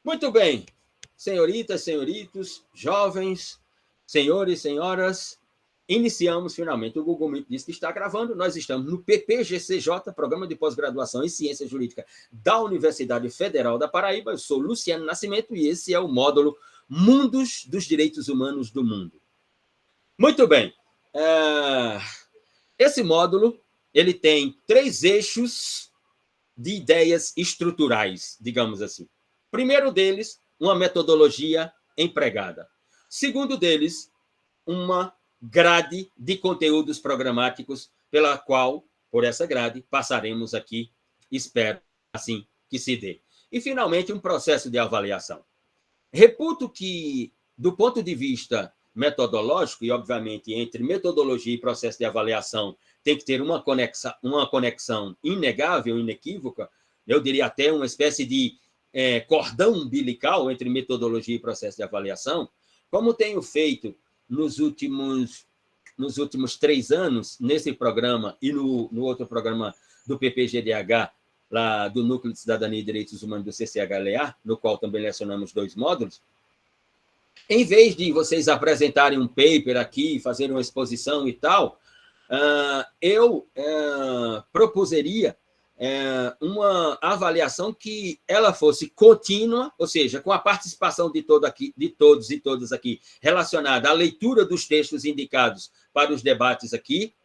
Muito bem, senhoritas, senhoritos, jovens, senhores, senhoras, iniciamos finalmente. O Google Meet disse que está gravando. Nós estamos no PPGCJ, Programa de Pós-Graduação em Ciência Jurídica da Universidade Federal da Paraíba. Eu sou Luciano Nascimento e esse é o módulo Mundos dos Direitos Humanos do Mundo. Muito bem. Esse módulo ele tem 3 eixos de ideias estruturais, digamos assim. Primeiro deles, uma metodologia empregada. Segundo deles, uma grade de conteúdos programáticos pela qual, por essa grade, passaremos aqui, espero assim que se dê. E, finalmente, um processo de avaliação. Reputo que, do ponto de vista metodológico, e, obviamente, entre metodologia e processo de avaliação, tem que ter uma conexão inegável, inequívoca, eu diria até uma espécie de cordão umbilical entre metodologia e processo de avaliação, como tenho feito nos últimos 3 anos, nesse programa e no outro programa do PPGDH, lá do Núcleo de Cidadania e Direitos Humanos do CCHLA, no qual também lecionamos 2 módulos, em vez de vocês apresentarem um paper aqui, fazer uma exposição e tal, eu propuseria uma avaliação que ela fosse contínua, ou seja, com a participação de todos e todas aqui, relacionada à leitura dos textos indicados para os debates aqui,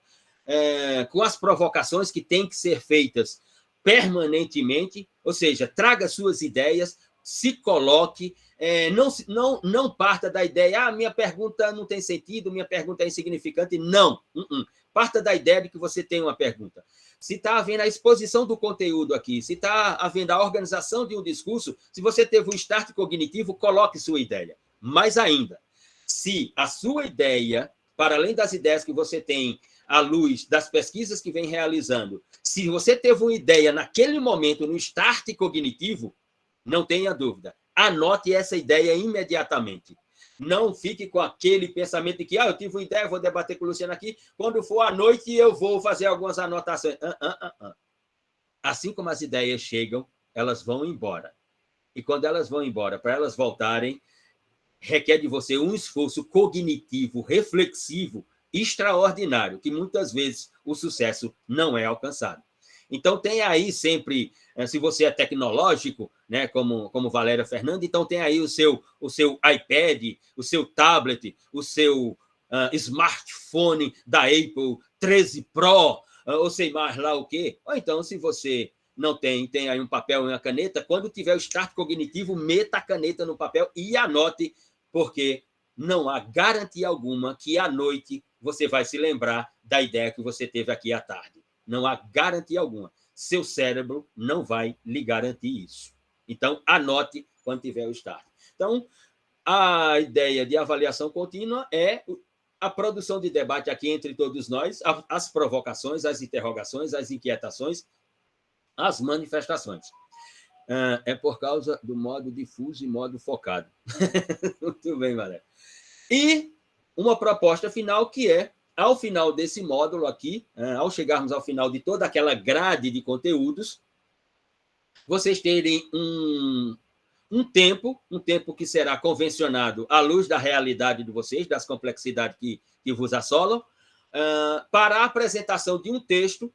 com as provocações que têm que ser feitas permanentemente, ou seja, traga suas ideias, se coloque, não parta da ideia, minha pergunta não tem sentido, minha pergunta é insignificante, não. Parta da ideia de que você tem uma pergunta. Se está havendo a exposição do conteúdo aqui, se está havendo a organização de um discurso, se você teve um start cognitivo, coloque sua ideia. Mais ainda, se a sua ideia, para além das ideias que você tem à luz das pesquisas que vem realizando, se você teve uma ideia naquele momento, no start cognitivo, não tenha dúvida, anote essa ideia imediatamente. Não fique com aquele pensamento de que eu tive uma ideia, vou debater com o Luciano aqui, quando for à noite eu vou fazer algumas anotações. Assim como as ideias chegam, elas vão embora. E quando elas vão embora, para elas voltarem, requer de você um esforço cognitivo, reflexivo, extraordinário, que muitas vezes o sucesso não é alcançado. Então, tem aí sempre, se você é tecnológico, né, como Valéria Fernanda, então tem aí o seu iPad, o seu tablet, o seu smartphone da Apple 13 Pro, ou sei mais lá o quê. Ou então, se você não tem aí um papel e uma caneta, quando tiver o start cognitivo, meta a caneta no papel e anote, porque não há garantia alguma que à noite você vai se lembrar da ideia que você teve aqui à tarde. Não há garantia alguma. Seu cérebro não vai lhe garantir isso. Então, anote quando tiver o start. Então, a ideia de avaliação contínua é a produção de debate aqui entre todos nós, as provocações, as interrogações, as inquietações, as manifestações. É por causa do modo difuso e modo focado. Muito bem, Valéria. E uma proposta final que é, ao final desse módulo aqui, ao chegarmos ao final de toda aquela grade de conteúdos, vocês terem um tempo que será convencionado à luz da realidade de vocês, das complexidades que vos assolam, para a apresentação de um texto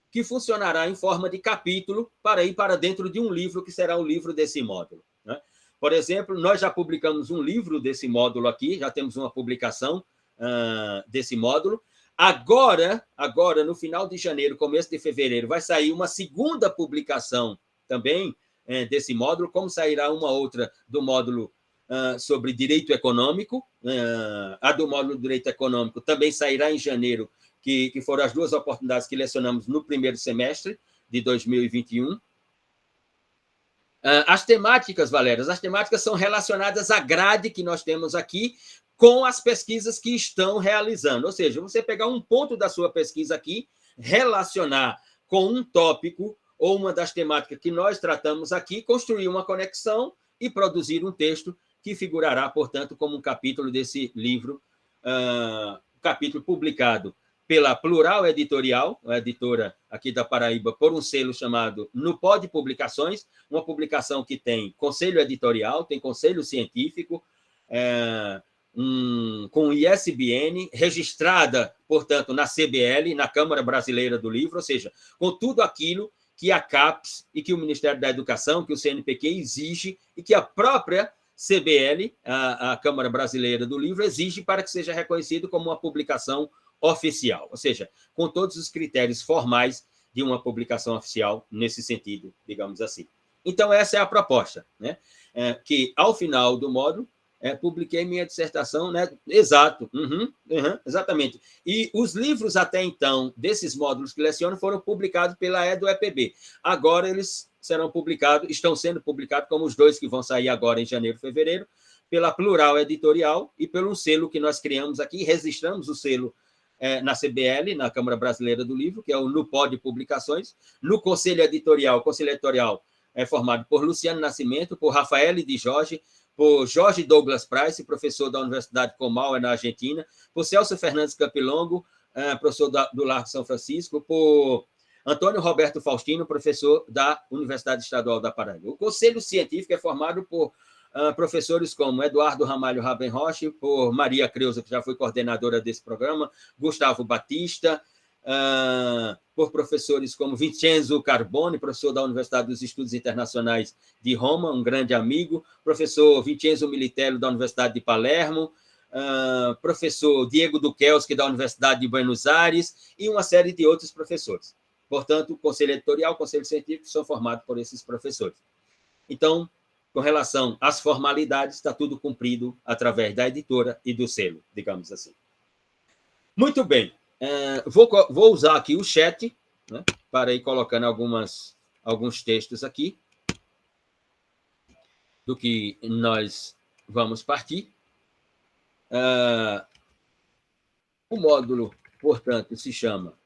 que funcionará em forma de capítulo para ir para dentro de um livro que será o livro desse módulo. Né? Por exemplo, nós já publicamos um livro desse módulo aqui, já temos uma publicação desse módulo. Agora, no final de janeiro, começo de fevereiro, vai sair uma segunda publicação também desse módulo, como sairá uma outra do módulo sobre direito econômico. A do módulo direito econômico também sairá em janeiro, que foram as 2 oportunidades que lecionamos no primeiro semestre de 2021. As temáticas, Valéria, as temáticas são relacionadas à grade que nós temos aqui com as pesquisas que estão realizando. Ou seja, você pegar um ponto da sua pesquisa aqui, relacionar com um tópico ou uma das temáticas que nós tratamos aqui, construir uma conexão e produzir um texto que figurará, portanto, como um capítulo desse livro, capítulo publicado pela Plural Editorial, a editora aqui da Paraíba, por um selo chamado Nupod Publicações, uma publicação que tem conselho editorial, tem conselho científico, com ISBN, registrada, portanto, na CBL, na Câmara Brasileira do Livro, ou seja, com tudo aquilo que a CAPES e que o Ministério da Educação, que o CNPq exige e que a própria CBL, a Câmara Brasileira do Livro, exige para que seja reconhecido como uma publicação oficial, ou seja, com todos os critérios formais de uma publicação oficial nesse sentido, digamos assim. Então, essa é a proposta, né? Que, ao final do módulo, publiquei minha dissertação, né? Exato, exatamente. E os livros, até então, desses módulos que leciono, foram publicados pela EduEPB. Agora, eles serão publicados, estão sendo publicados, como os dois que vão sair agora em janeiro e fevereiro, pela Plural Editorial e pelo selo que nós criamos aqui, registramos o selo na CBL, na Câmara Brasileira do Livro, que é o Nupod Publicações, no Conselho Editorial. O Conselho Editorial é formado por Luciano Nascimento, por Rafael de Jorge, por Jorge Douglas Price, professor da Universidade Comal, na Argentina, por Celso Fernandes Campilongo, professor do Largo São Francisco, por Antônio Roberto Faustino, professor da Universidade Estadual da Paraíba. O Conselho Científico é formado por professores como Eduardo Ramalho Rabenroche, por Maria Creuza, que já foi coordenadora desse programa, Gustavo Batista, por professores como Vincenzo Carbone, professor da Universidade dos Estudos Internacionais de Roma, um grande amigo, professor Vincenzo Militello, da Universidade de Palermo, professor Diego Duquelski, da Universidade de Buenos Aires, e uma série de outros professores. Portanto, o Conselho Editorial, o Conselho Científico são formados por esses professores. Então, com relação às formalidades, está tudo cumprido através da editora e do selo, digamos assim. Muito bem. Vou usar aqui o chat, né, para ir colocando alguns textos aqui do que nós vamos partir. O módulo, portanto, se chama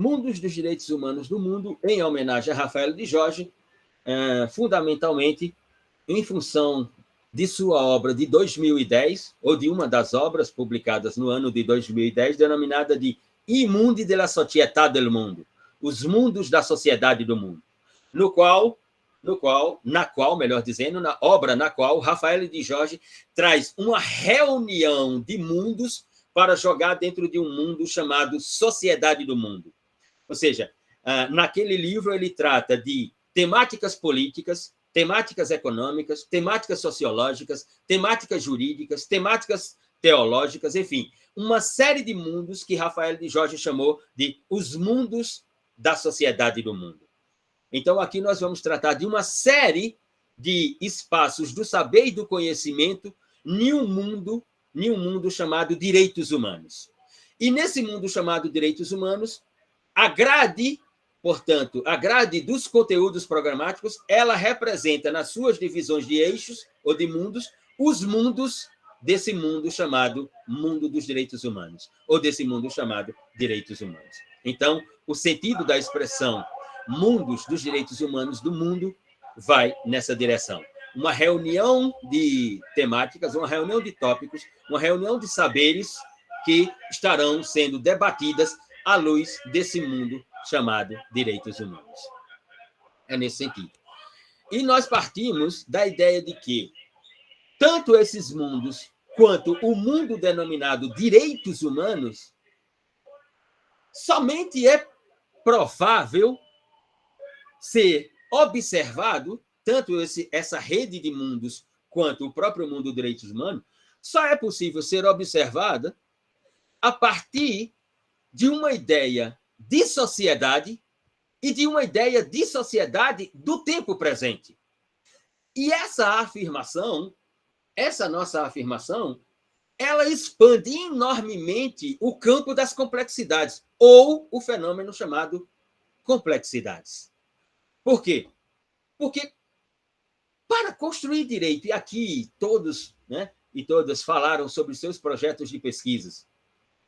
Mundos dos Direitos Humanos do Mundo, em homenagem a Rafael de Jorge, fundamentalmente em função de sua obra de 2010, ou de uma das obras publicadas no ano de 2010, denominada de I Mundi della Società del Mundo, Os Mundos da Sociedade do Mundo, melhor dizendo, na obra na qual Rafael de Jorge traz uma reunião de mundos para jogar dentro de um mundo chamado Sociedade do Mundo. Ou seja, naquele livro ele trata de temáticas políticas, temáticas econômicas, temáticas sociológicas, temáticas jurídicas, temáticas teológicas, enfim, uma série de mundos que Rafael de Jorge chamou de os mundos da sociedade do mundo. Então, aqui nós vamos tratar de uma série de espaços do saber e do conhecimento em um mundo chamado direitos humanos. E nesse mundo chamado direitos humanos, a grade dos conteúdos programáticos, ela representa, nas suas divisões de eixos ou de mundos, os mundos desse mundo chamado mundo dos direitos humanos, ou desse mundo chamado direitos humanos. Então, o sentido da expressão mundos dos direitos humanos do mundo vai nessa direção. Uma reunião de temáticas, uma reunião de tópicos, uma reunião de saberes que estarão sendo debatidas à luz desse mundo chamado direitos humanos. É nesse sentido. E nós partimos da ideia de que tanto esses mundos quanto o mundo denominado direitos humanos somente é provável ser observado, tanto essa rede de mundos quanto o próprio mundo dos direitos humanos, só é possível ser observada a partir de uma ideia de sociedade e de uma ideia de sociedade do tempo presente. E essa nossa afirmação, ela expande enormemente o campo das complexidades, ou o fenômeno chamado complexidades. Por quê? Porque para construir direito, e aqui todos, né, e todas falaram sobre seus projetos de pesquisas,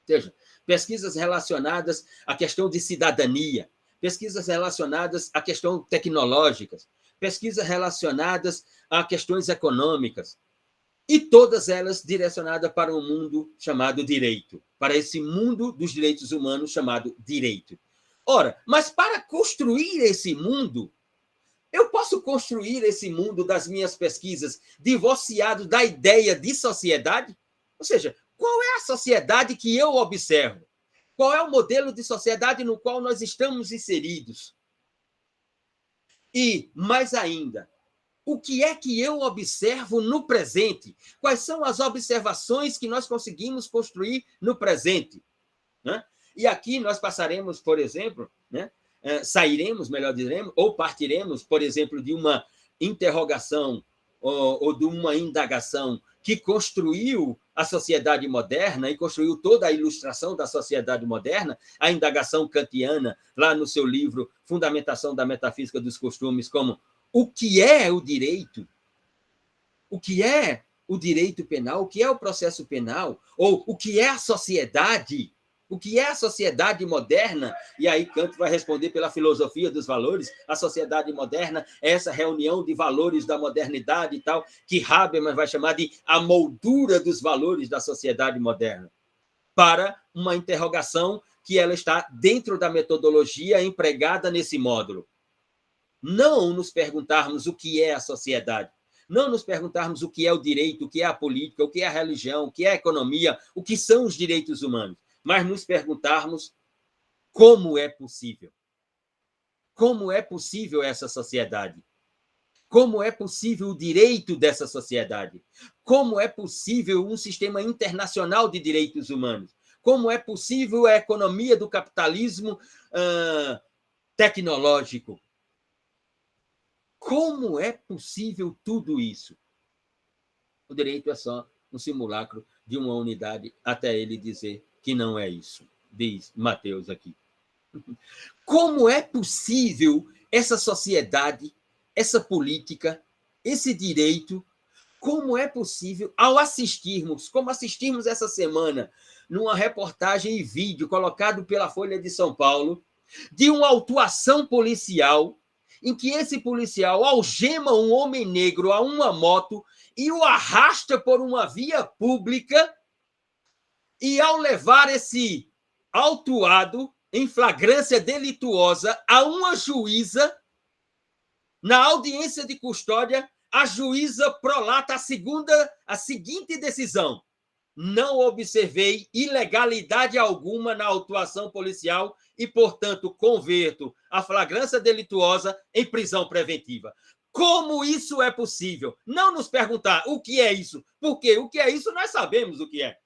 ou seja, pesquisas relacionadas à questão de cidadania, pesquisas relacionadas a questões tecnológicas, pesquisas relacionadas a questões econômicas, e todas elas direcionadas para um mundo chamado direito, para esse mundo dos direitos humanos chamado direito. Ora, mas para construir esse mundo, eu posso construir esse mundo das minhas pesquisas divorciado da ideia de sociedade? Ou seja, qual é a sociedade que eu observo? Qual é o modelo de sociedade no qual nós estamos inseridos? E, mais ainda, o que é que eu observo no presente? Quais são as observações que nós conseguimos construir no presente? Né? E aqui nós passaremos, por exemplo, né? Sairemos, melhor diremos, ou partiremos, por exemplo, de uma interrogação ou de uma indagação que construiu a sociedade moderna e construiu toda a ilustração da sociedade moderna, a indagação kantiana, lá no seu livro Fundamentação da Metafísica dos Costumes, como o que é o direito? O que é o direito penal? O que é o processo penal? Ou o que é a sociedade? O que é a sociedade moderna? E aí Kant vai responder pela filosofia dos valores. A sociedade moderna é essa reunião de valores da modernidade e tal, que Habermas vai chamar de a moldura dos valores da sociedade moderna, para uma interrogação que ela está dentro da metodologia empregada nesse módulo. Não nos perguntarmos o que é a sociedade, não nos perguntarmos o que é o direito, o que é a política, o que é a religião, o que é a economia, o que são os direitos humanos, mas nos perguntarmos como é possível. Como é possível essa sociedade? Como é possível o direito dessa sociedade? Como é possível um sistema internacional de direitos humanos? Como é possível a economia do capitalismo tecnológico? Como é possível tudo isso? O direito é só um simulacro de uma unidade, até ele dizer que não é isso, diz Mateus aqui. Como é possível essa sociedade, essa política, esse direito, como é possível, ao assistirmos, como assistimos essa semana, numa reportagem e vídeo colocado pela Folha de São Paulo, de uma autuação policial, em que esse policial algema um homem negro a uma moto e o arrasta por uma via pública, e ao levar esse autuado em flagrância delituosa a uma juíza, na audiência de custódia, a juíza prolata a seguinte decisão: não observei ilegalidade alguma na autuação policial e, portanto, converto a flagrância delituosa em prisão preventiva. Como isso é possível? Não nos perguntar o que é isso, porque o que é isso nós sabemos o que é.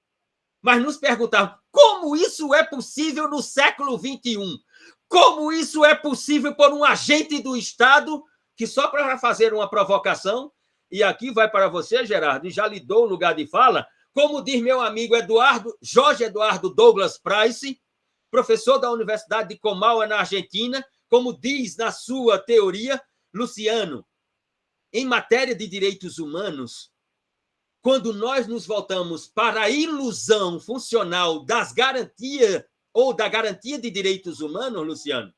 Mas nos perguntar como isso é possível no século XXI? Como isso é possível por um agente do Estado que, só para fazer uma provocação, e aqui vai para você, Gerardo, e já lhe dou o lugar de fala, como diz meu amigo Jorge Eduardo Douglas Price, professor da Universidade de Comahue, na Argentina, como diz na sua teoria, Luciano, em matéria de direitos humanos, quando nós nos voltamos para a ilusão funcional das garantias ou da garantia de direitos humanos, Luciano,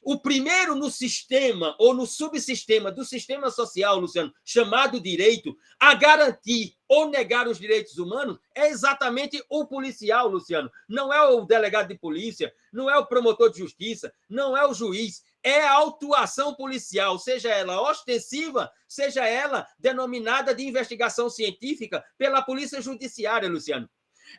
o primeiro no sistema ou no subsistema do sistema social, Luciano, chamado direito, a garantir ou negar os direitos humanos é exatamente o policial, Luciano. Não é o delegado de polícia, não é o promotor de justiça, não é o juiz, é a autuação policial, seja ela ostensiva, seja ela denominada de investigação científica pela polícia judiciária, Luciano.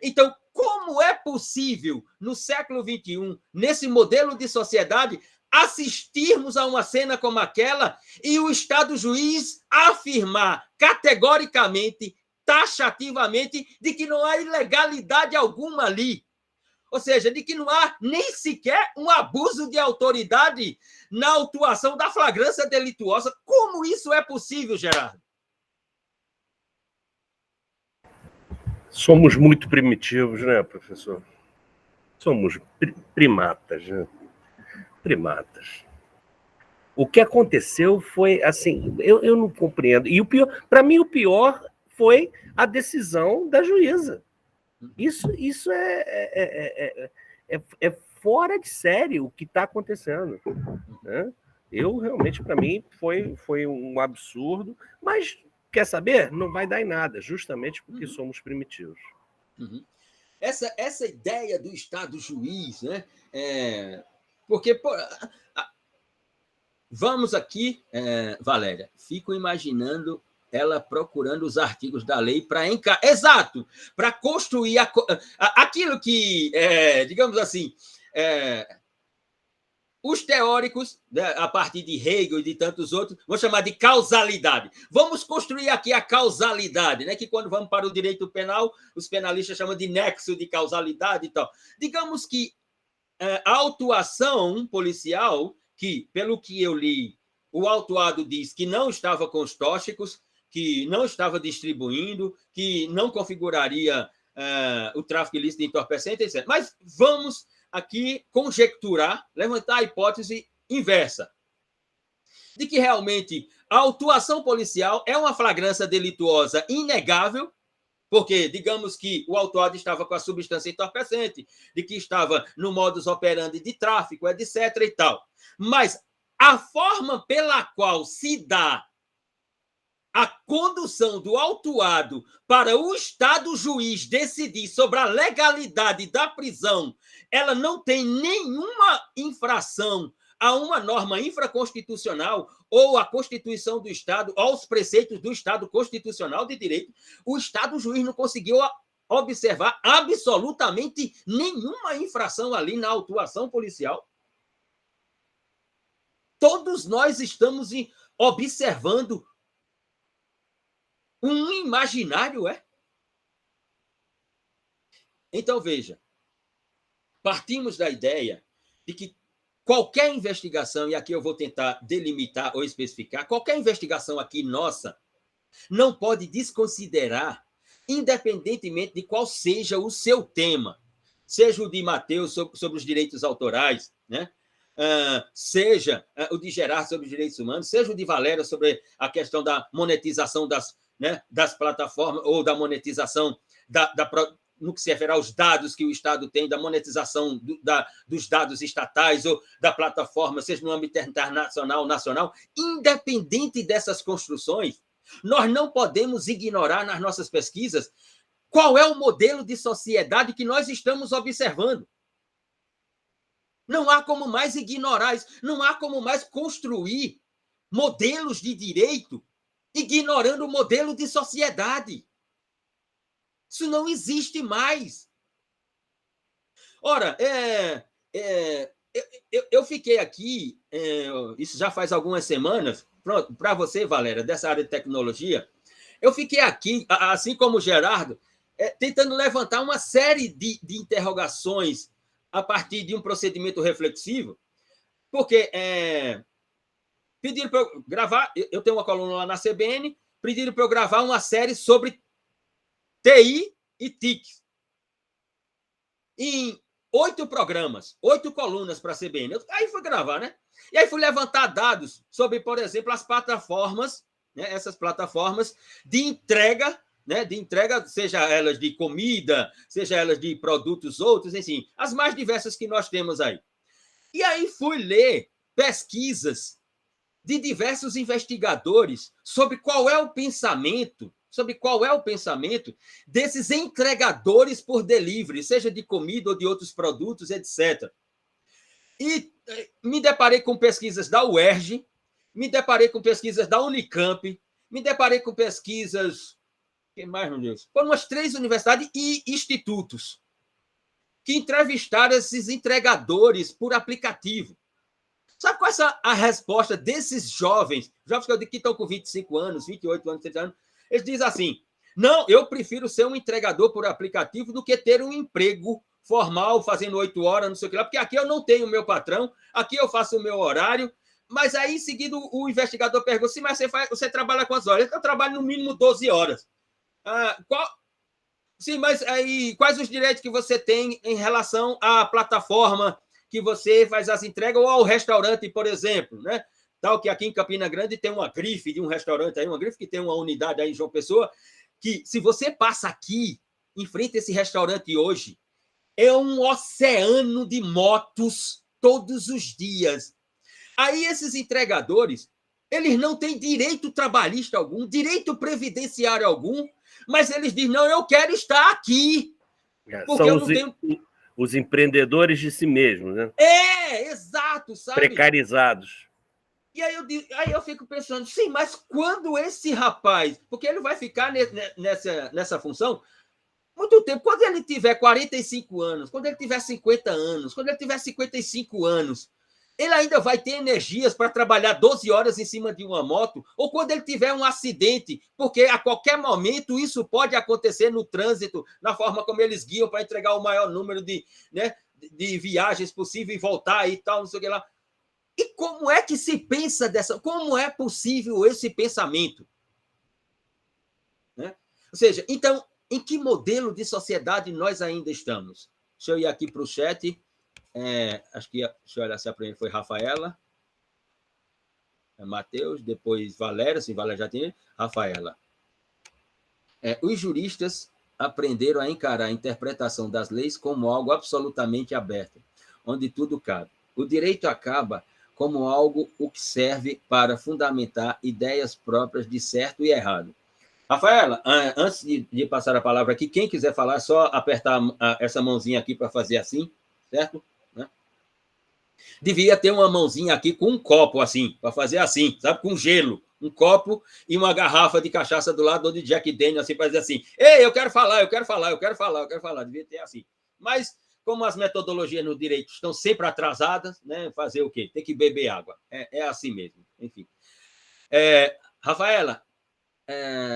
Então, como é possível, no século XXI, nesse modelo de sociedade, assistirmos a uma cena como aquela e o Estado juiz afirmar categoricamente, taxativamente, de que não há ilegalidade alguma ali? Ou seja, de que não há nem sequer um abuso de autoridade na autuação da flagrância delituosa. Como isso é possível, Gerardo? Somos muito primitivos, né, professor? Somos primatas, né? Primatas. O que aconteceu foi assim, eu não compreendo. E o pior, para mim, o pior foi a decisão da juíza. Isso é fora de série o que está acontecendo, né? Eu realmente, para mim, foi um absurdo, mas quer saber? Não vai dar em nada, justamente porque somos primitivos. Essa ideia do Estado juiz, né? Porque vamos aqui, Valéria, fico imaginando ela procurando os artigos da lei para exato, para construir aquilo que, digamos assim, os teóricos, né, a partir de Hegel e de tantos outros, vão chamar de causalidade. Vamos construir aqui a causalidade, né? Que quando vamos para o direito penal, os penalistas chamam de nexo de causalidade e tal. Digamos que a autuação policial, que, pelo que eu li, o autuado diz que não estava com os tóxicos, que não estava distribuindo, que não configuraria o tráfico ilícito de entorpecente, etc. Mas vamos aqui conjecturar, levantar a hipótese inversa, de que realmente a autuação policial é uma flagrância delituosa inegável, porque, digamos que o autuado estava com a substância entorpecente, de que estava no modus operandi de tráfico, etc. e tal. Mas a forma pela qual se dá a condução do autuado para o Estado juiz decidir sobre a legalidade da prisão, ela não tem nenhuma infração a uma norma infraconstitucional ou à Constituição do Estado, aos preceitos do Estado constitucional de direito. O Estado juiz não conseguiu observar absolutamente nenhuma infração ali na autuação policial. Todos nós estamos observando um imaginário, Então, veja, partimos da ideia de que qualquer investigação, e aqui eu vou tentar delimitar ou especificar, qualquer investigação aqui nossa não pode desconsiderar, independentemente de qual seja o seu tema, seja o de Mateus sobre os direitos autorais, né? Seja o de Gerardo sobre os direitos humanos, seja o de Valéria sobre a questão da monetização das plataformas ou da monetização no que se refere aos dados que o Estado tem, da monetização dos dados estatais ou da plataforma, seja no âmbito internacional ou nacional, independente dessas construções, nós não podemos ignorar nas nossas pesquisas qual é o modelo de sociedade que nós estamos observando. Não há como mais ignorar isso, não há como mais construir modelos de direito ignorando o modelo de sociedade. Isso não existe mais. Ora, eu fiquei aqui, isso já faz algumas semanas, pronto, para você, Valéria, dessa área de tecnologia, eu fiquei aqui, assim como o Gerardo, tentando levantar uma série de interrogações a partir de um procedimento reflexivo, porque pediram para eu gravar, eu tenho uma coluna lá na CBN, pediram para eu gravar uma série sobre TI e TICs. Em 8 programas, 8 colunas para a CBN. Aí fui gravar, né? E aí fui levantar dados sobre, por exemplo, as plataformas, né? Essas plataformas de entrega, né? De entrega, seja elas de comida, seja elas de produtos outros, enfim, as mais diversas que nós temos aí. E aí fui ler pesquisas de diversos investigadores sobre qual é o pensamento desses entregadores por delivery, seja de comida ou de outros produtos, etc. E me deparei com pesquisas da UERJ, me deparei com pesquisas da Unicamp, me deparei com pesquisas... Quem mais, meu Deus? Foram umas 3 universidades e institutos que entrevistaram esses entregadores por aplicativo. Sabe qual é a resposta desses jovens que estão com 25 anos, 28 anos, 30 anos? Eles dizem assim: não, eu prefiro ser um entregador por aplicativo do que ter um emprego formal, fazendo 8 horas, não sei o que lá, porque aqui eu não tenho o meu patrão, aqui eu faço o meu horário. Mas aí, em seguida, o investigador pergunta: sim, mas você trabalha quantas horas? Eu trabalho no mínimo 12 horas. Sim, mas aí, quais os direitos que você tem em relação à plataforma que você faz as entregas ou ao restaurante, por exemplo, né? Tal que aqui em Campina Grande tem uma grife de um restaurante aí, uma grife que tem uma unidade aí em João Pessoa, que se você passa aqui, em frente a esse restaurante hoje, é um oceano de motos todos os dias. Aí esses entregadores, eles não têm direito trabalhista algum, direito previdenciário algum, mas eles dizem, não, eu quero estar aqui, porque São eu não tenho... os empreendedores de si mesmos, né? Exato, sabe? Precarizados. E aí eu fico pensando, sim, mas quando esse rapaz... Porque ele vai ficar nessa função muito tempo. Quando ele tiver 45 anos, quando ele tiver 50 anos, quando ele tiver 55 anos, ele ainda vai ter energias para trabalhar 12 horas em cima de uma moto? Ou quando ele tiver um acidente, porque a qualquer momento isso pode acontecer no trânsito, na forma como eles guiam para entregar o maior número de viagens possível e voltar e tal, não sei o que lá. E como é que se pensa dessa... Como é possível esse pensamento? Né? Ou seja, então, em que modelo de sociedade nós ainda estamos? Deixa eu ir aqui para o chat. Acho que, deixa eu olhar se a primeira foi Rafaela, Matheus, depois Valéria, sim, Valéria já tinha, Rafaela. Os juristas aprenderam a encarar a interpretação das leis como algo absolutamente aberto, onde tudo cabe. O direito acaba como algo o que serve para fundamentar ideias próprias de certo e errado. Rafaela, antes de passar a palavra aqui, quem quiser falar, é só apertar essa mãozinha aqui para fazer assim, certo? Devia ter uma mãozinha aqui com um copo assim, para fazer assim, sabe? Com gelo. Um copo e uma garrafa de cachaça do lado de Jack Daniels, assim, para dizer assim, ei, eu quero falar, eu quero falar, eu quero falar, eu quero falar. Devia ter assim. Mas, como as metodologias no direito estão sempre atrasadas, né? Fazer o quê? Tem que beber água. É assim mesmo. Enfim. Rafaela,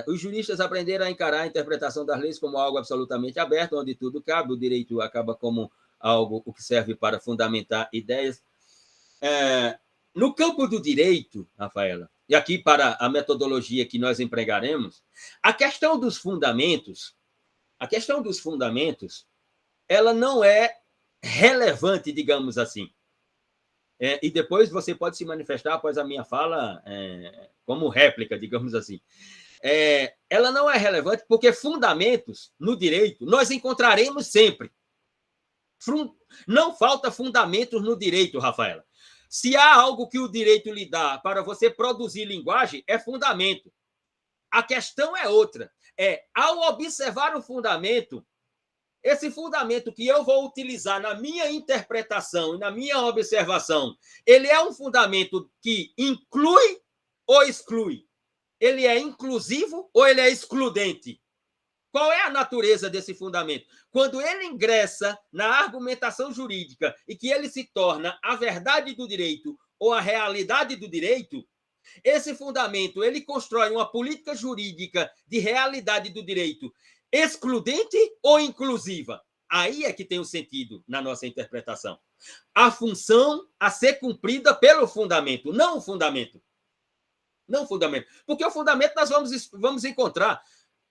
os juristas aprenderam a encarar a interpretação das leis como algo absolutamente aberto, onde tudo cabe, o direito acaba como algo o que serve para fundamentar ideias. No campo do direito, Rafaela, e aqui para a metodologia que nós empregaremos, a questão dos fundamentos, ela não é relevante, digamos assim. E depois você pode se manifestar após a minha fala como réplica, digamos assim. Ela não é relevante porque fundamentos no direito nós encontraremos sempre. Não falta fundamentos no direito, Rafaela. Se há algo que o direito lhe dá para você produzir linguagem, é fundamento. A questão é outra. Ao observar o fundamento, esse fundamento que eu vou utilizar na minha interpretação e na minha observação, ele é um fundamento que inclui ou exclui? Ele é inclusivo ou ele é excludente? Qual é a natureza desse fundamento? Quando ele ingressa na argumentação jurídica e que ele se torna a verdade do direito ou a realidade do direito, esse fundamento ele constrói uma política jurídica de realidade do direito excludente ou inclusiva? Aí é que tem o sentido na nossa interpretação. A função a ser cumprida pelo fundamento, não o fundamento. Não o fundamento. Porque o fundamento nós vamos encontrar.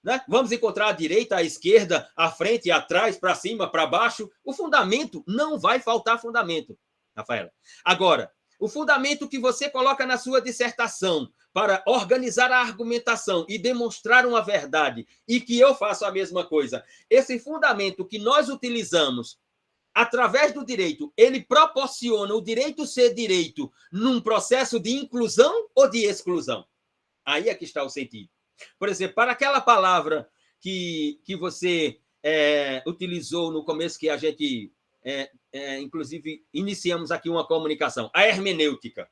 Né? Vamos encontrar à direita, à esquerda, à frente, atrás, para cima, para baixo. O fundamento, não vai faltar fundamento, Rafaela. Agora, o fundamento que você coloca na sua dissertação para organizar a argumentação e demonstrar uma verdade, e que eu faço a mesma coisa, esse fundamento que nós utilizamos através do direito, ele proporciona o direito ser direito num processo de inclusão ou de exclusão? Aí é que está o sentido. Por exemplo, para aquela palavra que você utilizou no começo, que a gente, inclusive, iniciamos aqui uma comunicação, a hermenêutica.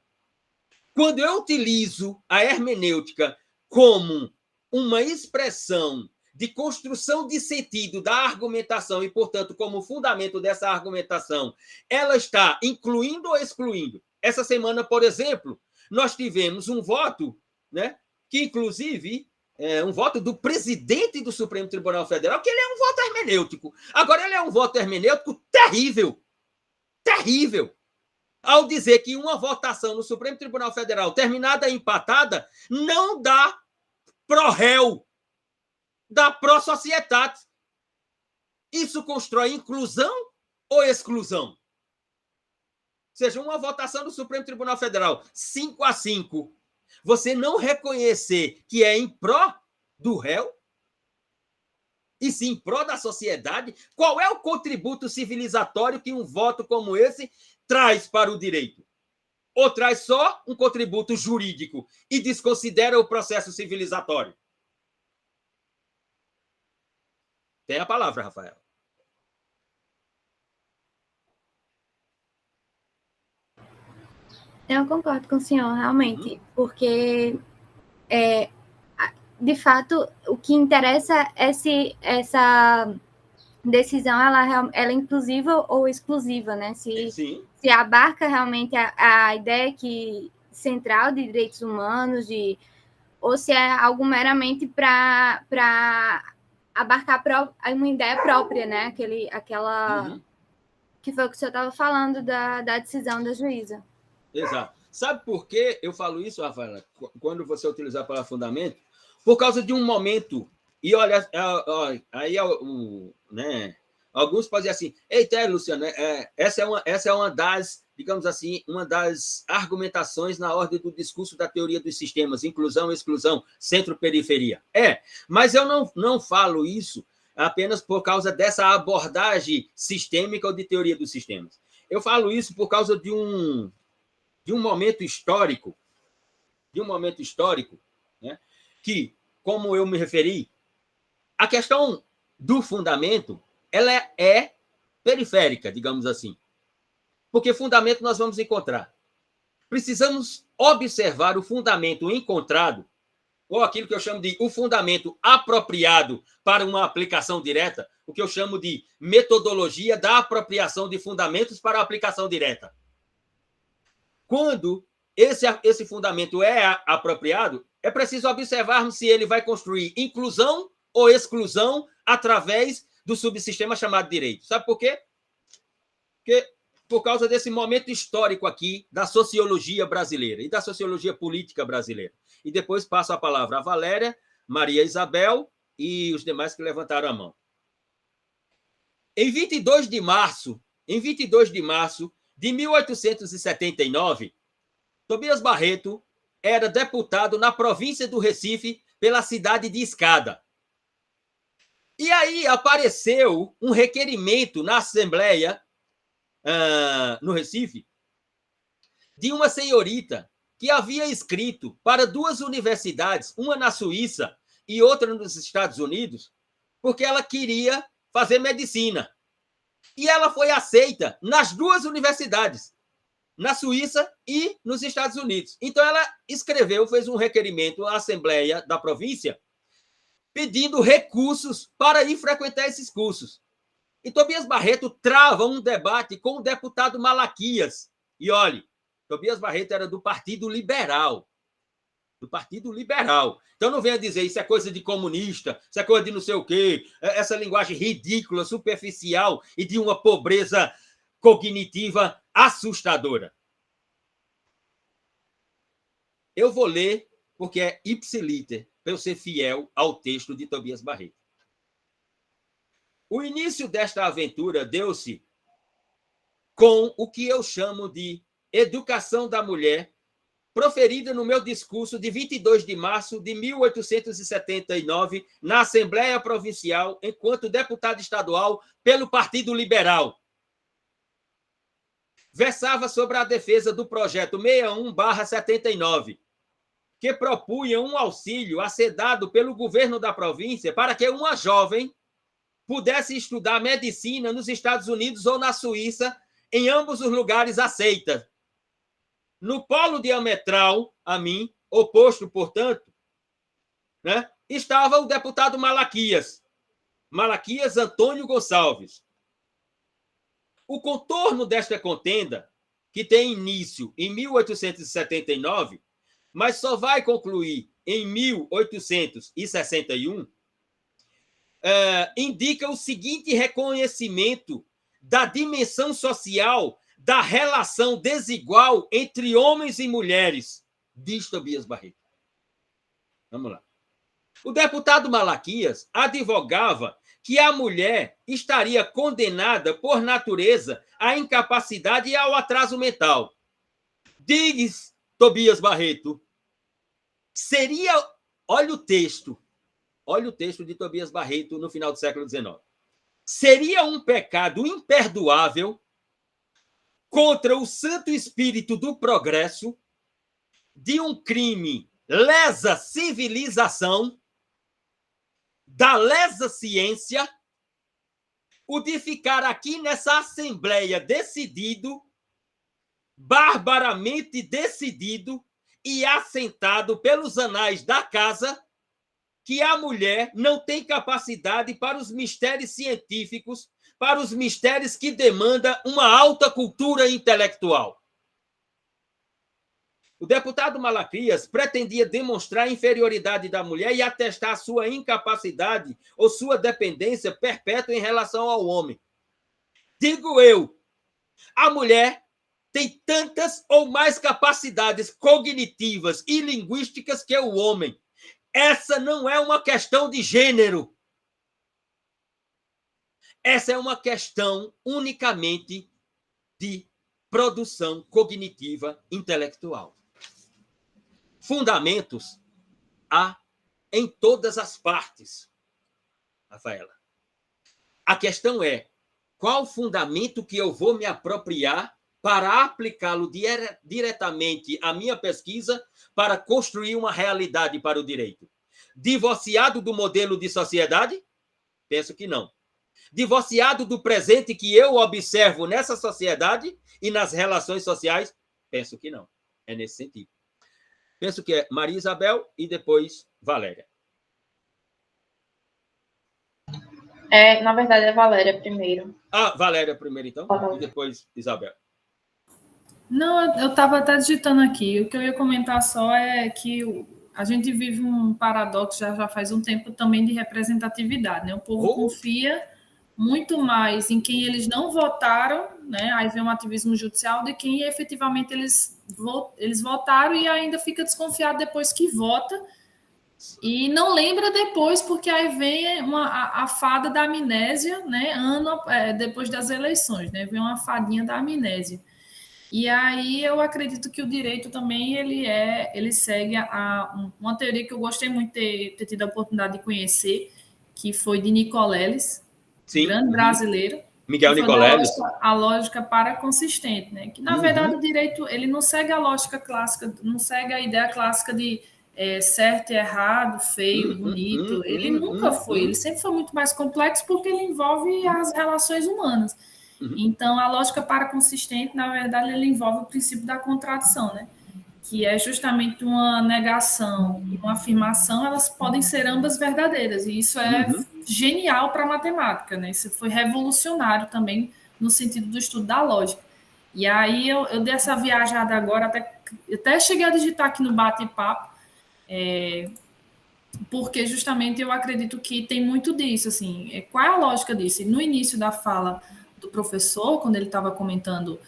Quando eu utilizo a hermenêutica como uma expressão de construção de sentido da argumentação e, portanto, como fundamento dessa argumentação, ela está incluindo ou excluindo? Essa semana, por exemplo, nós tivemos um voto, né, que, inclusive, um voto do presidente do Supremo Tribunal Federal, que ele é um voto hermenêutico. Agora, ele é um voto hermenêutico terrível. Terrível. Ao dizer que uma votação no Supremo Tribunal Federal terminada empatada não dá pro réu, dá pro societate. Isso constrói inclusão ou exclusão? Ou seja, uma votação do Supremo Tribunal Federal 5-5, você não reconhecer que é em pró do réu? e sim em prol da sociedade, qual é o contributo civilizatório que um voto como esse traz para o direito? Ou traz só um contributo jurídico e desconsidera o processo civilizatório? Tem a palavra, Rafael. Eu concordo com o senhor, realmente, porque, de fato, o que interessa é se essa decisão ela é inclusiva ou exclusiva, né? Sim. Se abarca realmente a ideia central de direitos humanos, ou se é algo meramente para abarcar uma ideia própria, né? Aquela que foi o que o senhor estava falando da decisão da juíza. Exato. Sabe por que eu falo isso, Rafaela, quando você utilizar a palavra fundamento? Por causa de um momento. E olha, aí né, alguns podem dizer assim: eita, Luciano, essa é uma das, digamos assim, uma das argumentações na ordem do discurso da teoria dos sistemas, inclusão, exclusão, centro-periferia. Mas eu não falo isso apenas por causa dessa abordagem sistêmica ou de teoria dos sistemas. Eu falo isso por causa de um momento histórico, né, que, como eu me referi, a questão do fundamento ela é periférica, digamos assim. Porque fundamento nós vamos encontrar. Precisamos observar o fundamento encontrado, ou aquilo que eu chamo de o fundamento apropriado para uma aplicação direta, o que eu chamo de metodologia da apropriação de fundamentos para a aplicação direta. Quando esse fundamento é apropriado, é preciso observarmos se ele vai construir inclusão ou exclusão através do subsistema chamado direito. Sabe por quê? Porque por causa desse momento histórico aqui da sociologia brasileira e da sociologia política brasileira. E depois passo a palavra a Valéria, Maria Isabel e os demais que levantaram a mão. Em 22 de março de 1879, Tobias Barreto era deputado na província do Recife pela cidade de Escada. E aí apareceu um requerimento na Assembleia, no Recife, de uma senhorita que havia escrito para 2 universidades, uma na Suíça e outra nos Estados Unidos, porque ela queria fazer medicina. E ela foi aceita nas 2 universidades, na Suíça e nos Estados Unidos. Então, ela fez um requerimento à Assembleia da província, pedindo recursos para ir frequentar esses cursos. E Tobias Barreto trava um debate com o deputado Malaquias. E olhe, Tobias Barreto era do Partido Liberal. Então não venha dizer isso é coisa de comunista, isso é coisa de não sei o quê, essa linguagem ridícula, superficial e de uma pobreza cognitiva assustadora. Eu vou ler porque é ipsiliter, para eu ser fiel ao texto de Tobias Barreto. O início desta aventura deu-se com o que eu chamo de educação da mulher, proferida no meu discurso de 22 de março de 1879, na Assembleia Provincial, enquanto deputado estadual pelo Partido Liberal. Versava sobre a defesa do projeto 61/79, que propunha um auxílio a ser dado pelo governo da província para que uma jovem pudesse estudar medicina nos Estados Unidos ou na Suíça, em ambos os lugares aceita. No polo diametral a mim, oposto, portanto, né, estava o deputado Malaquias Antônio Gonçalves. O contorno desta contenda, que tem início em 1879, mas só vai concluir em 1861, indica o seguinte reconhecimento da dimensão social da relação desigual entre homens e mulheres, diz Tobias Barreto. Vamos lá. O deputado Malaquias advogava que a mulher estaria condenada por natureza à incapacidade e ao atraso mental. Diz Tobias Barreto, olha o texto, Olha o texto de Tobias Barreto no final do século XIX. Seria um pecado imperdoável contra o santo espírito do progresso de um crime lesa civilização, da lesa ciência, o de ficar aqui nessa assembleia decidido, barbaramente decidido e assentado pelos anais da casa, que a mulher não tem capacidade para os mistérios científicos, para os mistérios que demandam uma alta cultura intelectual. O deputado Malaquias pretendia demonstrar a inferioridade da mulher e atestar sua incapacidade ou sua dependência perpétua em relação ao homem. Digo eu, a mulher tem tantas ou mais capacidades cognitivas e linguísticas que o homem. Essa não é uma questão de gênero. Essa é uma questão unicamente de produção cognitiva intelectual. Fundamentos há em todas as partes, Rafaela. A questão é qual fundamento que eu vou me apropriar para aplicá-lo diretamente à minha pesquisa para construir uma realidade para o direito. Divorciado do modelo de sociedade? Penso que não. Divorciado do presente que eu observo nessa sociedade e nas relações sociais? Penso que não. É nesse sentido. Penso que é Maria Isabel e depois Valéria. Na verdade, é Valéria primeiro. Ah, Valéria primeiro, então? E depois Isabel. Não, eu estava até digitando aqui. O que eu ia comentar só é que a gente vive um paradoxo já faz um tempo também de representatividade, né? O povo confia muito mais em quem eles não votaram, né? Aí vem um ativismo judicial de quem efetivamente eles votaram e ainda fica desconfiado depois que vota e não lembra depois, porque aí vem a fada da amnésia, né? Depois das eleições, né? Vem uma fadinha da amnésia. E aí eu acredito que o direito também ele segue uma teoria que eu gostei muito de ter tido a oportunidade de conhecer, que foi de Nicoleles, grande brasileiro. Miguel Nicoleles. A lógica paraconsistente, né? Que, na verdade, o direito ele não segue a lógica clássica, não segue a ideia clássica de certo e errado, feio, bonito. Ele nunca foi, ele sempre foi muito mais complexo porque ele envolve as relações humanas. Então, a lógica paraconsistente, na verdade, ele envolve o princípio da contradição, né? Que é justamente uma negação e uma afirmação, elas podem ser ambas verdadeiras, e isso é genial para a matemática, né? Isso foi revolucionário também no sentido do estudo da lógica. E aí eu dei essa viajada agora, até cheguei a digitar aqui no bate-papo, porque justamente eu acredito que tem muito disso, assim, qual é a lógica disso? No início da fala do professor, quando ele estava comentando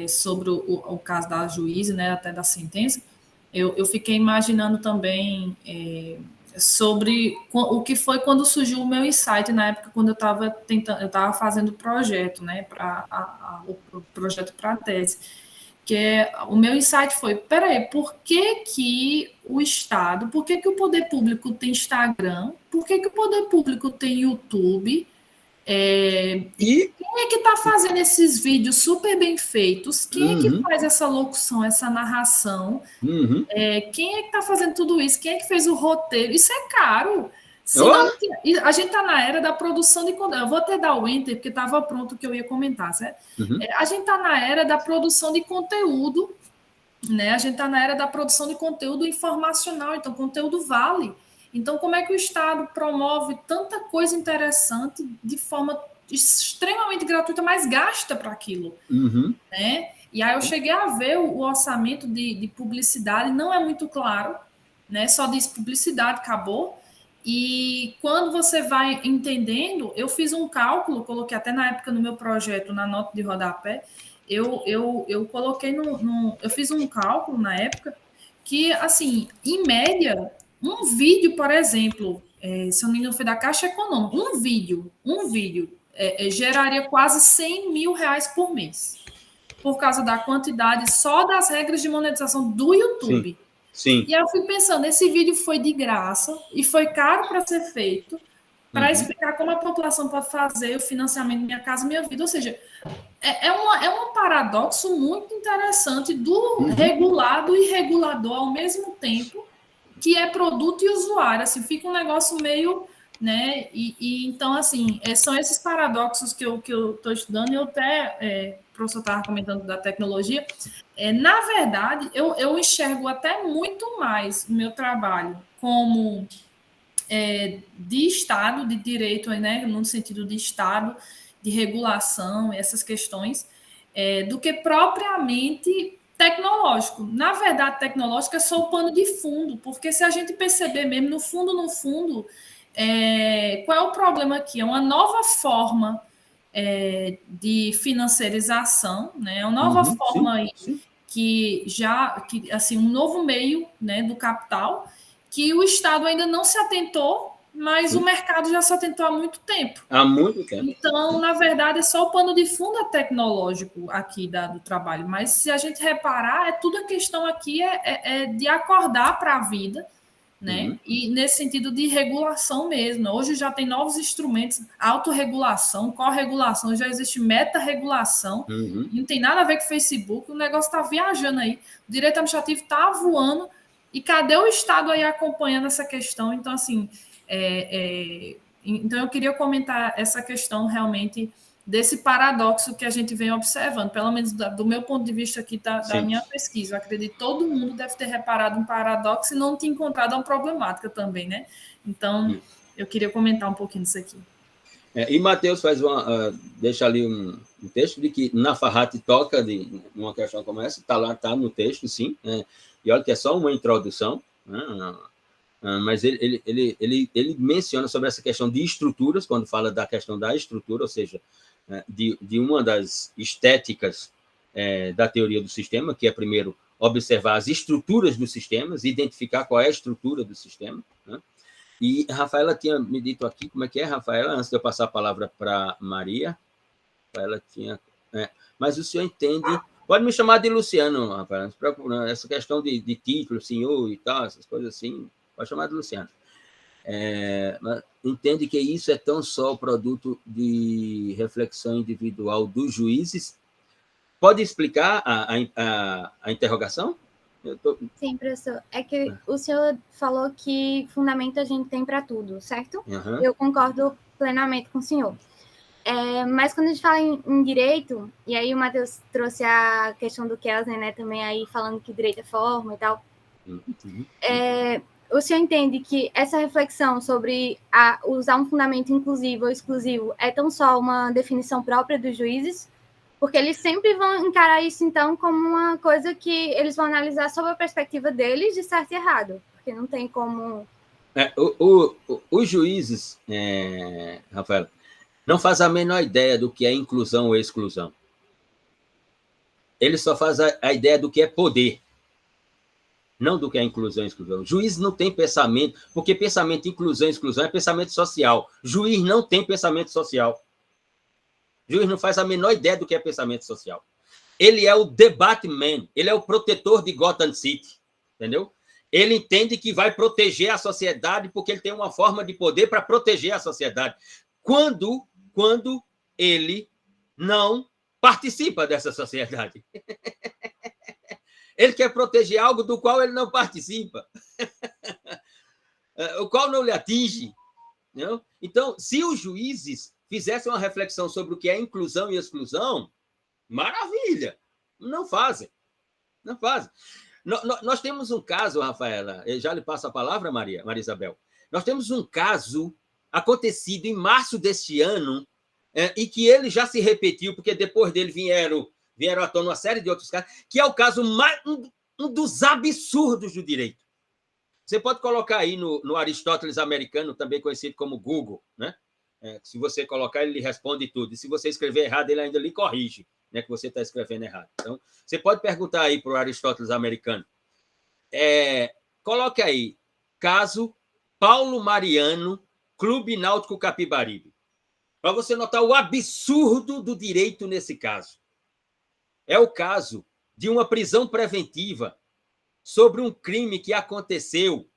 sobre o caso da juíza, né, até da sentença, eu fiquei imaginando também sobre o que foi quando surgiu o meu insight na época, quando eu estava fazendo o projeto, né, o projeto para a tese, que o meu insight foi, peraí, por que o Estado, por que o poder público tem Instagram, por que o poder público tem YouTube, quem é que está fazendo esses vídeos super bem feitos? Quem é que faz essa locução, essa narração? Quem é que está fazendo tudo isso? Quem é que fez o roteiro? Isso é caro. A gente está na era da produção de conteúdo. Eu vou até dar o enter, porque estava pronto o que eu ia comentar, certo? A gente está na era da produção de conteúdo, né? A gente está na era da produção de conteúdo informacional, então conteúdo vale. Então, como é que o Estado promove tanta coisa interessante de forma extremamente gratuita, mas gasta para aquilo? Né? E aí eu cheguei a ver o orçamento de publicidade, não é muito claro, né? Só diz publicidade, acabou. E quando você vai entendendo, eu fiz um cálculo, coloquei até na época no meu projeto, na nota de rodapé, eu coloquei eu fiz um cálculo na época que, assim, em média, um vídeo, por exemplo, se eu não me engano, foi da Caixa Econômica, um vídeo geraria quase R$100 mil por mês, por causa da quantidade só das regras de monetização do YouTube. Sim. E aí eu fico pensando, esse vídeo foi de graça e foi caro para ser feito, para explicar como a população pode fazer o financiamento Minha Casa Minha Vida. Ou seja, é um paradoxo muito interessante do regulado e regulador ao mesmo tempo, que é produto e usuário. Assim, fica um negócio meio... Né? Então, assim, são esses paradoxos que eu estou estudando, e eu até, o professor estava comentando da tecnologia. Na verdade, eu enxergo até muito mais o meu trabalho como de Estado, de direito, né, no sentido de Estado, de regulação, essas questões, do que propriamente tecnológico. Na verdade, tecnológico é só o pano de fundo, porque se a gente perceber mesmo, no fundo, qual é o problema aqui? É uma nova forma de financiarização, né? É uma nova forma aí que assim, um novo meio, né, do capital, que o Estado ainda não se atentou, mas o mercado já se atentou há muito tempo. Há muito tempo. Então, na verdade, é só o pano de fundo tecnológico aqui do trabalho. Mas se a gente reparar, tudo a questão aqui de acordar para a vida, né? E nesse sentido de regulação mesmo. Hoje já tem novos instrumentos, autorregulação, corregulação, já existe meta-regulação, não tem nada a ver com o Facebook, o negócio está viajando aí, o direito administrativo está voando, e cadê o Estado aí acompanhando essa questão? Então, assim, então eu queria comentar essa questão realmente desse paradoxo que a gente vem observando, pelo menos do meu ponto de vista aqui da minha pesquisa. Eu acredito que todo mundo deve ter reparado um paradoxo e não ter encontrado uma problemática também, né? Então, eu queria comentar um pouquinho disso aqui. E Matheus deixa ali um texto de que Nafarrate toca de uma questão como essa, está no texto, sim, e olha que é só uma introdução, né? Mas ele menciona sobre essa questão de estruturas, quando fala da questão da estrutura, ou seja, de uma das estéticas da teoria do sistema, que é, primeiro, observar as estruturas dos sistemas, identificar qual é a estrutura do sistema, né? E a Rafaela tinha me dito aqui, como é que é, Rafaela, antes de eu passar a palavra para Maria, ela tinha... mas o senhor entende... Pode me chamar de Luciano, Rafaela, não se preocupe, não. Essa questão de título, senhor e tal, essas coisas assim, pode chamar de Luciano. Mas entende que isso é tão só o produto de reflexão individual dos juízes? Pode explicar a interrogação? Sim, professor. É que o senhor falou que fundamento a gente tem para tudo, certo? Eu concordo plenamente com o senhor. Mas quando a gente fala em direito, e aí o Matheus trouxe a questão do Kelsen, né, também aí falando que direito é forma e tal, o senhor entende que essa reflexão sobre usar um fundamento inclusivo ou exclusivo é tão só uma definição própria dos juízes? Porque eles sempre vão encarar isso, então, como uma coisa que eles vão analisar sob a perspectiva deles de certo e errado, porque não tem como... Os juízes, Rafael, não faz a menor ideia do que é inclusão ou exclusão. Ele só faz a ideia do que é poder, não do que é inclusão e exclusão. O juiz não tem pensamento, porque pensamento inclusão e exclusão é pensamento social. Juiz não tem pensamento social. O juiz não faz a menor ideia do que é pensamento social. Ele é o debate man, ele é o protetor de Gotham City, entendeu? Ele entende que vai proteger a sociedade porque ele tem uma forma de poder para proteger a sociedade. Quando ele não participa dessa sociedade. Ele quer proteger algo do qual ele não participa, o qual não lhe atinge. Não? Então, se os juízes fizessem uma reflexão sobre o que é inclusão e exclusão, maravilha. Não fazem. Não fazem. Nós temos um caso, Rafaela, eu já lhe passo a palavra, Maria Isabel. Nós temos um caso acontecido em março deste ano, e que ele já se repetiu, porque depois dele vieram à tona uma série de outros casos, que é o caso um dos absurdos do direito. Você pode colocar aí no Aristóteles americano, também conhecido como Google, né? Se você colocar, ele lhe responde tudo. E se você escrever errado, ele ainda lhe corrige, né, que você está escrevendo errado. Então, você pode perguntar aí para o Aristóteles americano. Coloque aí, caso Paulo Mariano, Clube Náutico Capibaribe, para você notar o absurdo do direito nesse caso. É o caso de uma prisão preventiva sobre um crime que aconteceu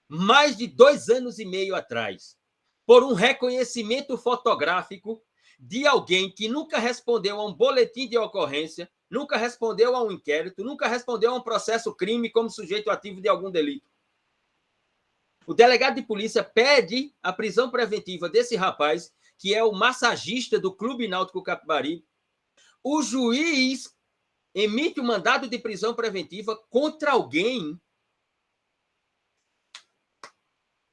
mais de 2 anos e meio atrás, por um reconhecimento fotográfico de alguém que nunca respondeu a um boletim de ocorrência, nunca respondeu a um inquérito, nunca respondeu a um processo crime como sujeito ativo de algum delito. O delegado de polícia pede a prisão preventiva desse rapaz, que é o massagista do Clube Náutico Capibaribe. O juiz emite um mandado de prisão preventiva contra alguém.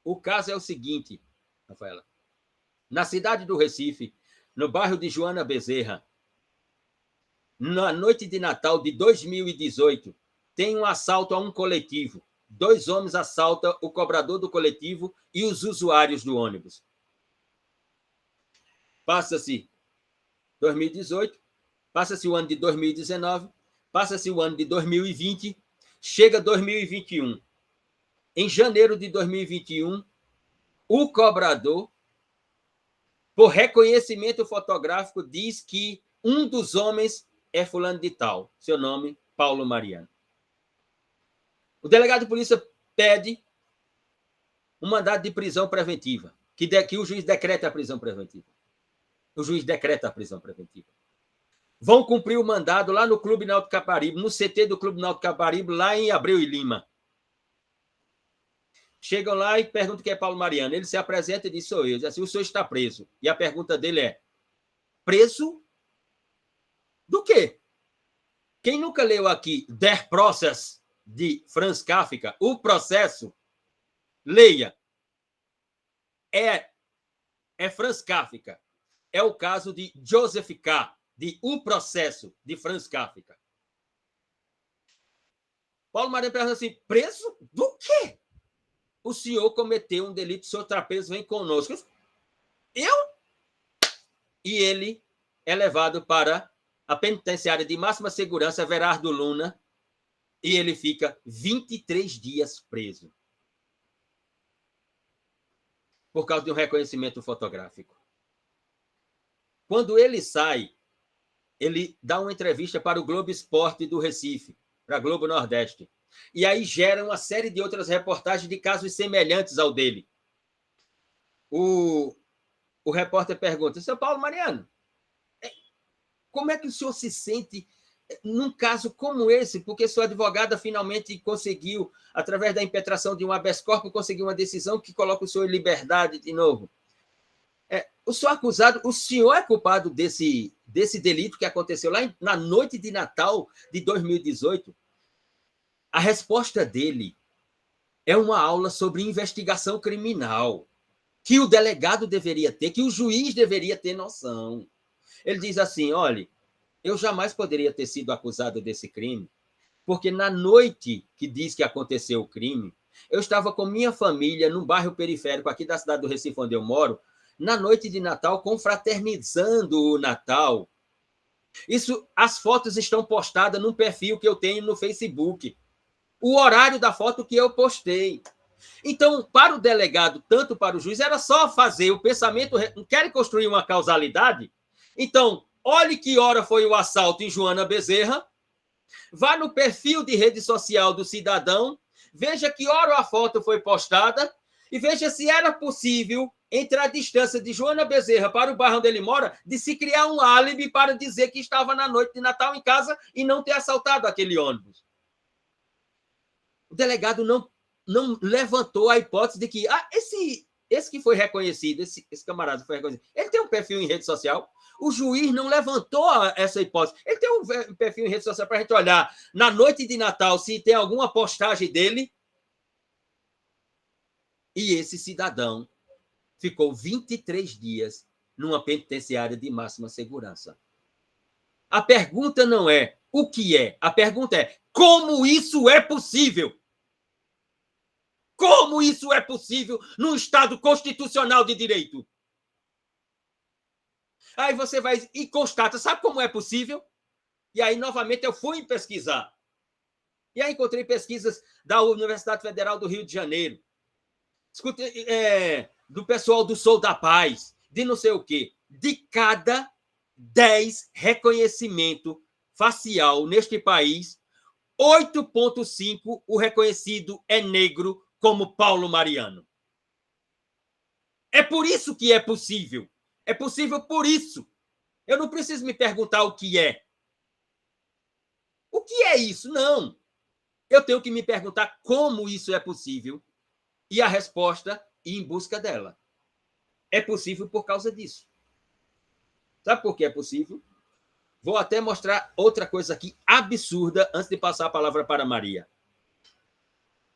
O caso é o seguinte, Rafaela. Na cidade do Recife, no bairro de Joana Bezerra, na noite de Natal de 2018, tem um assalto a um coletivo. 2 homens assaltam o cobrador do coletivo e os usuários do ônibus. Passa-se 2018, passa-se o ano de 2019, passa-se o ano de 2020, chega 2021. Em janeiro de 2021, o cobrador, por reconhecimento fotográfico, diz que um dos homens é fulano de tal, seu nome, Paulo Mariano. O delegado de polícia pede um mandado de prisão preventiva, que o juiz decreta a prisão preventiva. O juiz decreta a prisão preventiva. Vão cumprir o mandado lá no Clube Náutico Capibaribe, no CT do Clube Náutico Capibaribe, lá em Abreu e Lima. Chegam lá e perguntam quem é Paulo Mariano. Ele se apresenta e diz, sou eu. Diz assim, o senhor está preso. E a pergunta dele é, preso do quê? Quem nunca leu aqui Der Prozess, de Franz Kafka, o processo, leia. É Franz Kafka. É o caso de Joseph K., de O Processo, de Franz Kafka. Paulo Mariano pergunta assim, preso do quê? O senhor cometeu um delito, o senhor está preso, vem conosco. Eu? E ele é levado para a penitenciária de máxima segurança, Everardo Luna, e ele fica 23 dias preso. Por causa de um reconhecimento fotográfico. Quando ele sai, ele dá uma entrevista para o Globo Esporte do Recife, para a Globo Nordeste. E aí gera uma série de outras reportagens de casos semelhantes ao dele. O repórter pergunta, seu Paulo Mariano, como é que o senhor se sente num caso como esse? Porque sua advogada finalmente conseguiu, através da impetração de um habeas corpus, conseguiu uma decisão que coloca o senhor em liberdade de novo. O senhor acusado, o senhor é culpado desse delito que aconteceu lá na noite de Natal de 2018? A resposta dele é uma aula sobre investigação criminal, que o delegado deveria ter, que o juiz deveria ter noção. Ele diz assim, olha, eu jamais poderia ter sido acusado desse crime, porque na noite que diz que aconteceu o crime, eu estava com minha família num bairro periférico aqui da cidade do Recife, onde eu moro, na noite de Natal, confraternizando o Natal. As fotos estão postadas num perfil que eu tenho no Facebook. O horário da foto que eu postei. Então, para o delegado, tanto para o juiz, era só fazer o pensamento... Querem construir uma causalidade? Então, olhe que hora foi o assalto em Joana Bezerra, vá no perfil de rede social do cidadão, veja que hora a foto foi postada e veja se era possível, entre a distância de Joana Bezerra para o bairro onde ele mora, de se criar um álibi para dizer que estava na noite de Natal em casa e não ter assaltado aquele ônibus. O delegado não levantou a hipótese de que esse que foi reconhecido, esse camarada foi reconhecido, ele tem um perfil em rede social. O juiz não levantou essa hipótese. Ele tem um perfil em rede social para a gente olhar na noite de Natal se tem alguma postagem dele. E esse cidadão ficou 23 dias numa penitenciária de máxima segurança. A pergunta não é o que é, a pergunta é como isso é possível? Como isso é possível num Estado constitucional de direito? Aí você vai e constata, sabe como é possível? E aí, novamente, eu fui pesquisar. E aí encontrei pesquisas da Universidade Federal do Rio de Janeiro. Escutei, do pessoal do Sou da Paz, de não sei o quê. De cada 10 reconhecimento facial neste país, 8,5% o reconhecido é negro, como Paulo Mariano. É por isso que é possível. É possível por isso. Eu não preciso me perguntar o que é. O que é isso? Não. Eu tenho que me perguntar como isso é possível e a resposta ir em busca dela. É possível por causa disso. Sabe por que é possível? Vou até mostrar outra coisa aqui absurda antes de passar a palavra para Maria.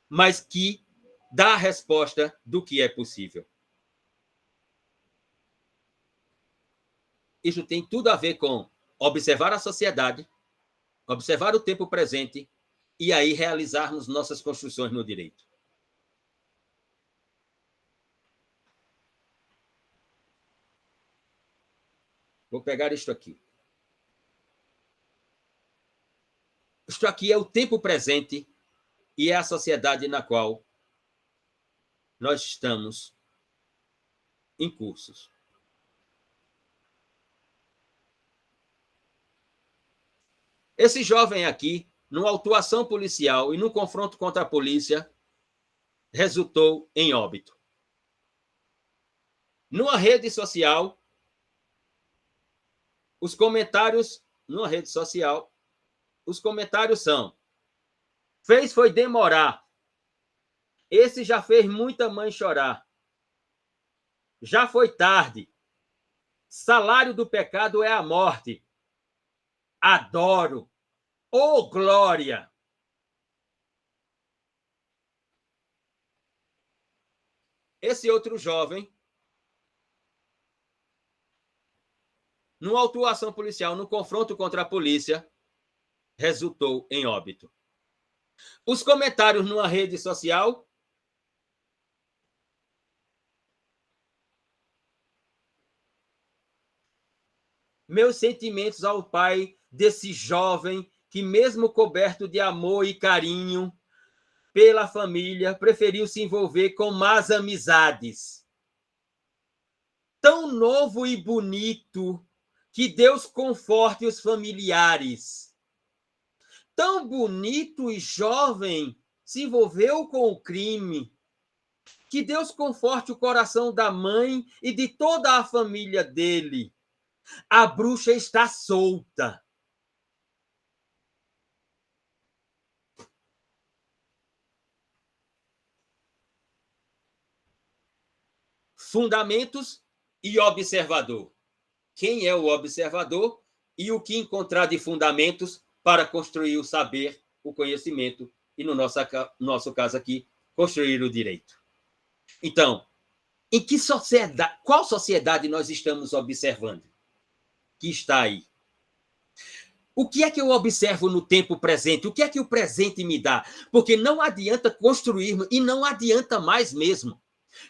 Mas que dá a resposta do que é possível. Isso tem tudo a ver com observar a sociedade, observar o tempo presente e aí realizarmos nossas construções no direito. Vou pegar isto aqui. Isto aqui é o tempo presente e é a sociedade na qual nós estamos em cursos. Esse jovem aqui, numa autuação policial e num confronto contra a polícia, resultou em óbito. Numa rede social, os comentários são: foi demorar. Esse já fez muita mãe chorar. Já foi tarde. Salário do pecado é a morte. Adoro. Oh, glória! Esse outro jovem, numa autuação policial, no confronto contra a polícia, resultou em óbito. Os comentários numa rede social: meus sentimentos ao pai desse jovem que, mesmo coberto de amor e carinho pela família, preferiu se envolver com más amizades. Tão novo e bonito, que Deus conforte os familiares. Tão bonito e jovem, se envolveu com o crime. Que Deus conforte o coração da mãe e de toda a família dele. A bruxa está solta. Fundamentos e observador. Quem é o observador e o que encontrar de fundamentos para construir o saber, o conhecimento e, no nosso caso aqui, construir o direito. Então, qual sociedade nós estamos observando que está aí? O que é que eu observo no tempo presente? O que é que o presente me dá? Porque não adianta construirmos, e não adianta mais mesmo,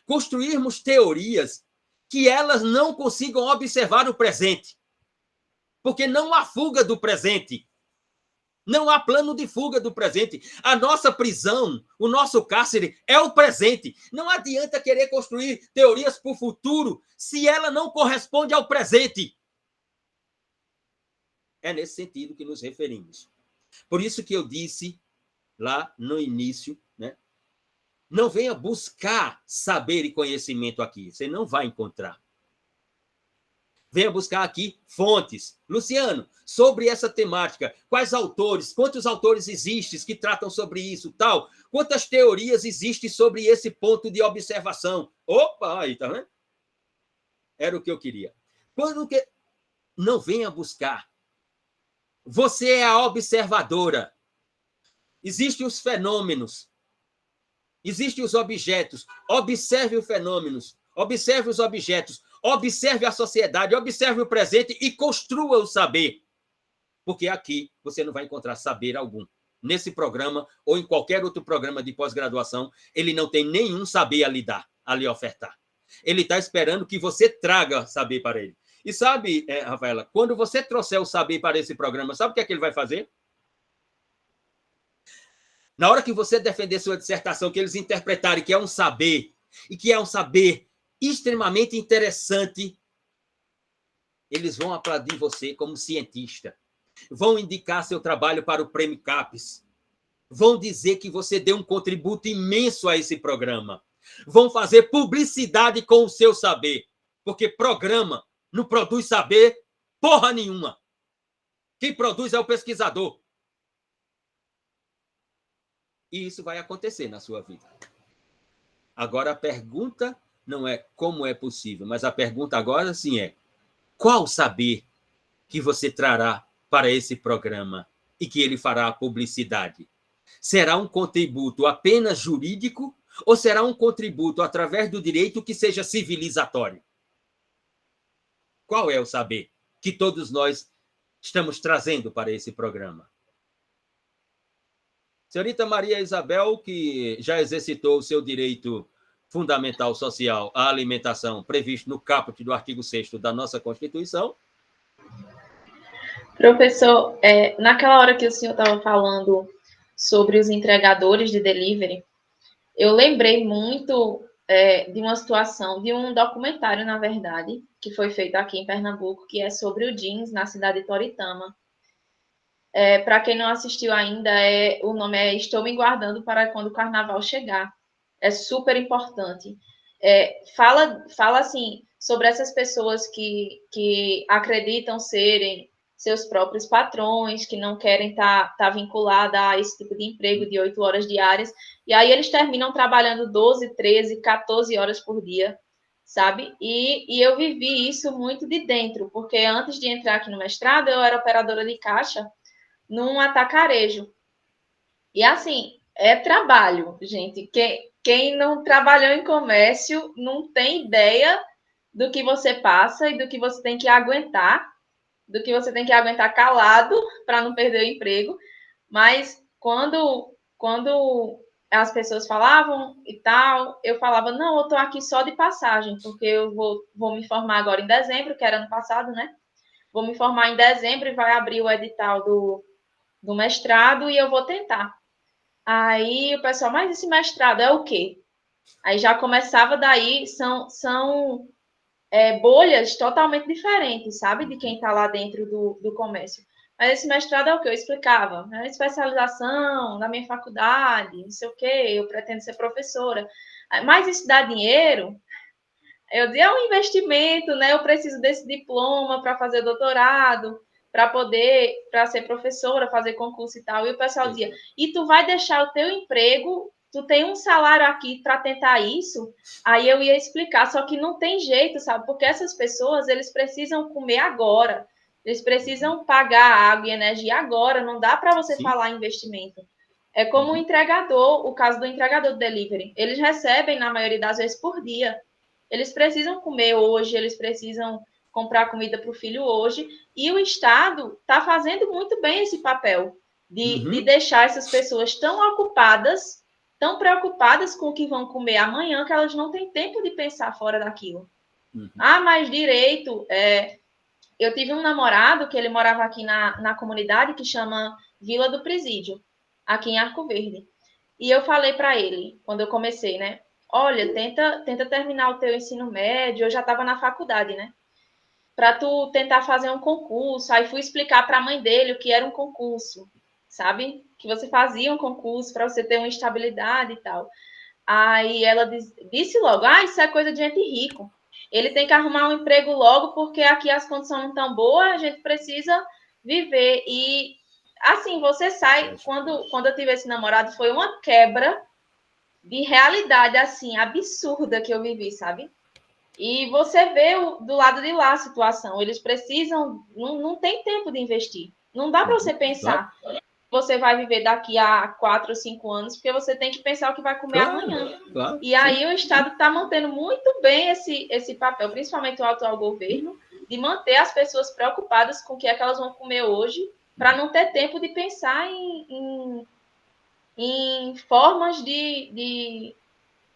construirmos teorias que elas não consigam observar o presente. Porque não há fuga do presente. Não há plano de fuga do presente. A nossa prisão, o nosso cárcere é o presente. Não adianta querer construir teorias para o futuro se ela não corresponde ao presente. É nesse sentido que nos referimos. Por isso que eu disse lá no início, né? Não venha buscar saber e conhecimento aqui. Você não vai encontrar. Venha buscar aqui fontes. Luciano, sobre essa temática, quais autores, quantos autores existem que tratam sobre isso, tal? Quantas teorias existem sobre esse ponto de observação? Opa, aí, tá vendo? Era o que eu queria. Não venha buscar. Você é a observadora. Existem os fenômenos. Existem os objetos. Observe os fenômenos. Observe os objetos. Observe a sociedade. Observe o presente e construa o saber. Porque aqui você não vai encontrar saber algum. Nesse programa ou em qualquer outro programa de pós-graduação, ele não tem nenhum saber a lhe dar, a lhe ofertar. Ele está esperando que você traga saber para ele. E sabe, Rafaela, quando você trouxer o saber para esse programa, sabe o que é que ele vai fazer? Na hora que você defender sua dissertação, que eles interpretarem que é um saber, e que é um saber extremamente interessante, eles vão aplaudir você como cientista. Vão indicar seu trabalho para o Prêmio CAPES. vão dizer que você deu um contributo imenso a esse programa. Vão fazer publicidade com o seu saber, porque programa não produz saber porra nenhuma. Quem produz é o pesquisador. E isso vai acontecer na sua vida. Agora, a pergunta não é como é possível, mas a pergunta agora sim é: qual saber que você trará para esse programa e que ele fará a publicidade? Será um contributo apenas jurídico ou será um contributo através do direito que seja civilizatório? Qual é o saber que todos nós estamos trazendo para esse programa? Senhorita Maria Isabel, que já exercitou o seu direito fundamental social à alimentação previsto no caput do artigo 6º da nossa Constituição. Professor, naquela hora que o senhor estava falando sobre os entregadores de delivery, eu lembrei muito de uma situação, de um documentário, na verdade, que foi feito aqui em Pernambuco, que é sobre o jeans na cidade de Toritama. Para quem não assistiu ainda, o nome é Estou Me Guardando para Quando o Carnaval Chegar. É super importante. Fala assim, sobre essas pessoas que acreditam serem seus próprios patrões, que não querem estar vinculadas a esse tipo de emprego de 8 horas diárias, e aí eles terminam trabalhando 12, 13, 14 horas por dia, sabe? E eu vivi isso muito de dentro, porque antes de entrar aqui no mestrado, eu era operadora de caixa num atacarejo. E assim, é trabalho, gente. Quem não trabalhou em comércio não tem ideia do que você passa e do que você tem que aguentar, calado para não perder o emprego. Mas quando as pessoas falavam e tal, eu falava, não, eu estou aqui só de passagem, porque eu vou me formar agora em dezembro, que era ano passado, né? Vou me formar em dezembro e vai abrir o edital do mestrado e eu vou tentar. Aí o pessoal, mas esse mestrado é o quê? Aí já começava daí, são bolhas totalmente diferentes, sabe? De quem está lá dentro do comércio. Mas esse mestrado é o quê? Eu explicava. É especialização na minha faculdade, não sei o quê, eu pretendo ser professora. Mas isso dá dinheiro? Eu dizia, é um investimento, né? Eu preciso desse diploma para fazer doutorado, para ser professora, fazer concurso e tal. E o pessoal dizia, e tu vai deixar o teu emprego, tu tem um salário aqui para tentar isso? Aí eu ia explicar, só que não tem jeito, sabe? Porque essas pessoas, eles precisam comer agora, eles precisam pagar água e energia agora, não dá para você falar em investimento. É como o entregador, o caso do entregador do delivery. Eles recebem, na maioria das vezes, por dia. Eles precisam comer hoje, eles precisam comprar comida para o filho hoje, e o Estado está fazendo muito bem esse papel de deixar essas pessoas tão preocupadas com o que vão comer amanhã, que elas não têm tempo de pensar fora daquilo. Mas direito... Eu tive um namorado que ele morava aqui na comunidade que chama Vila do Presídio, aqui em Arco Verde. E eu falei para ele, quando eu comecei, né? Olha, tenta terminar o teu ensino médio. Eu já estava na faculdade, né? Para tu tentar fazer um concurso. Aí fui explicar para a mãe dele o que era um concurso, sabe? Que você fazia um concurso para você ter uma estabilidade e tal. Aí ela disse logo, isso é coisa de gente rico. Ele tem que arrumar um emprego logo, porque aqui as condições não estão boas, a gente precisa viver. E, assim, você sai... Quando eu tive esse namorado, foi uma quebra de realidade, assim, absurda que eu vivi, sabe? E você vê do lado de lá a situação. Eles precisam... Não tem tempo de investir. Não dá para você pensar... Você vai viver daqui a 4 ou 5 anos, porque você tem que pensar o que vai comer amanhã. E aí o Estado está mantendo muito bem esse papel, principalmente o atual governo, de manter as pessoas preocupadas com o que é que elas vão comer hoje, para não ter tempo de pensar em formas de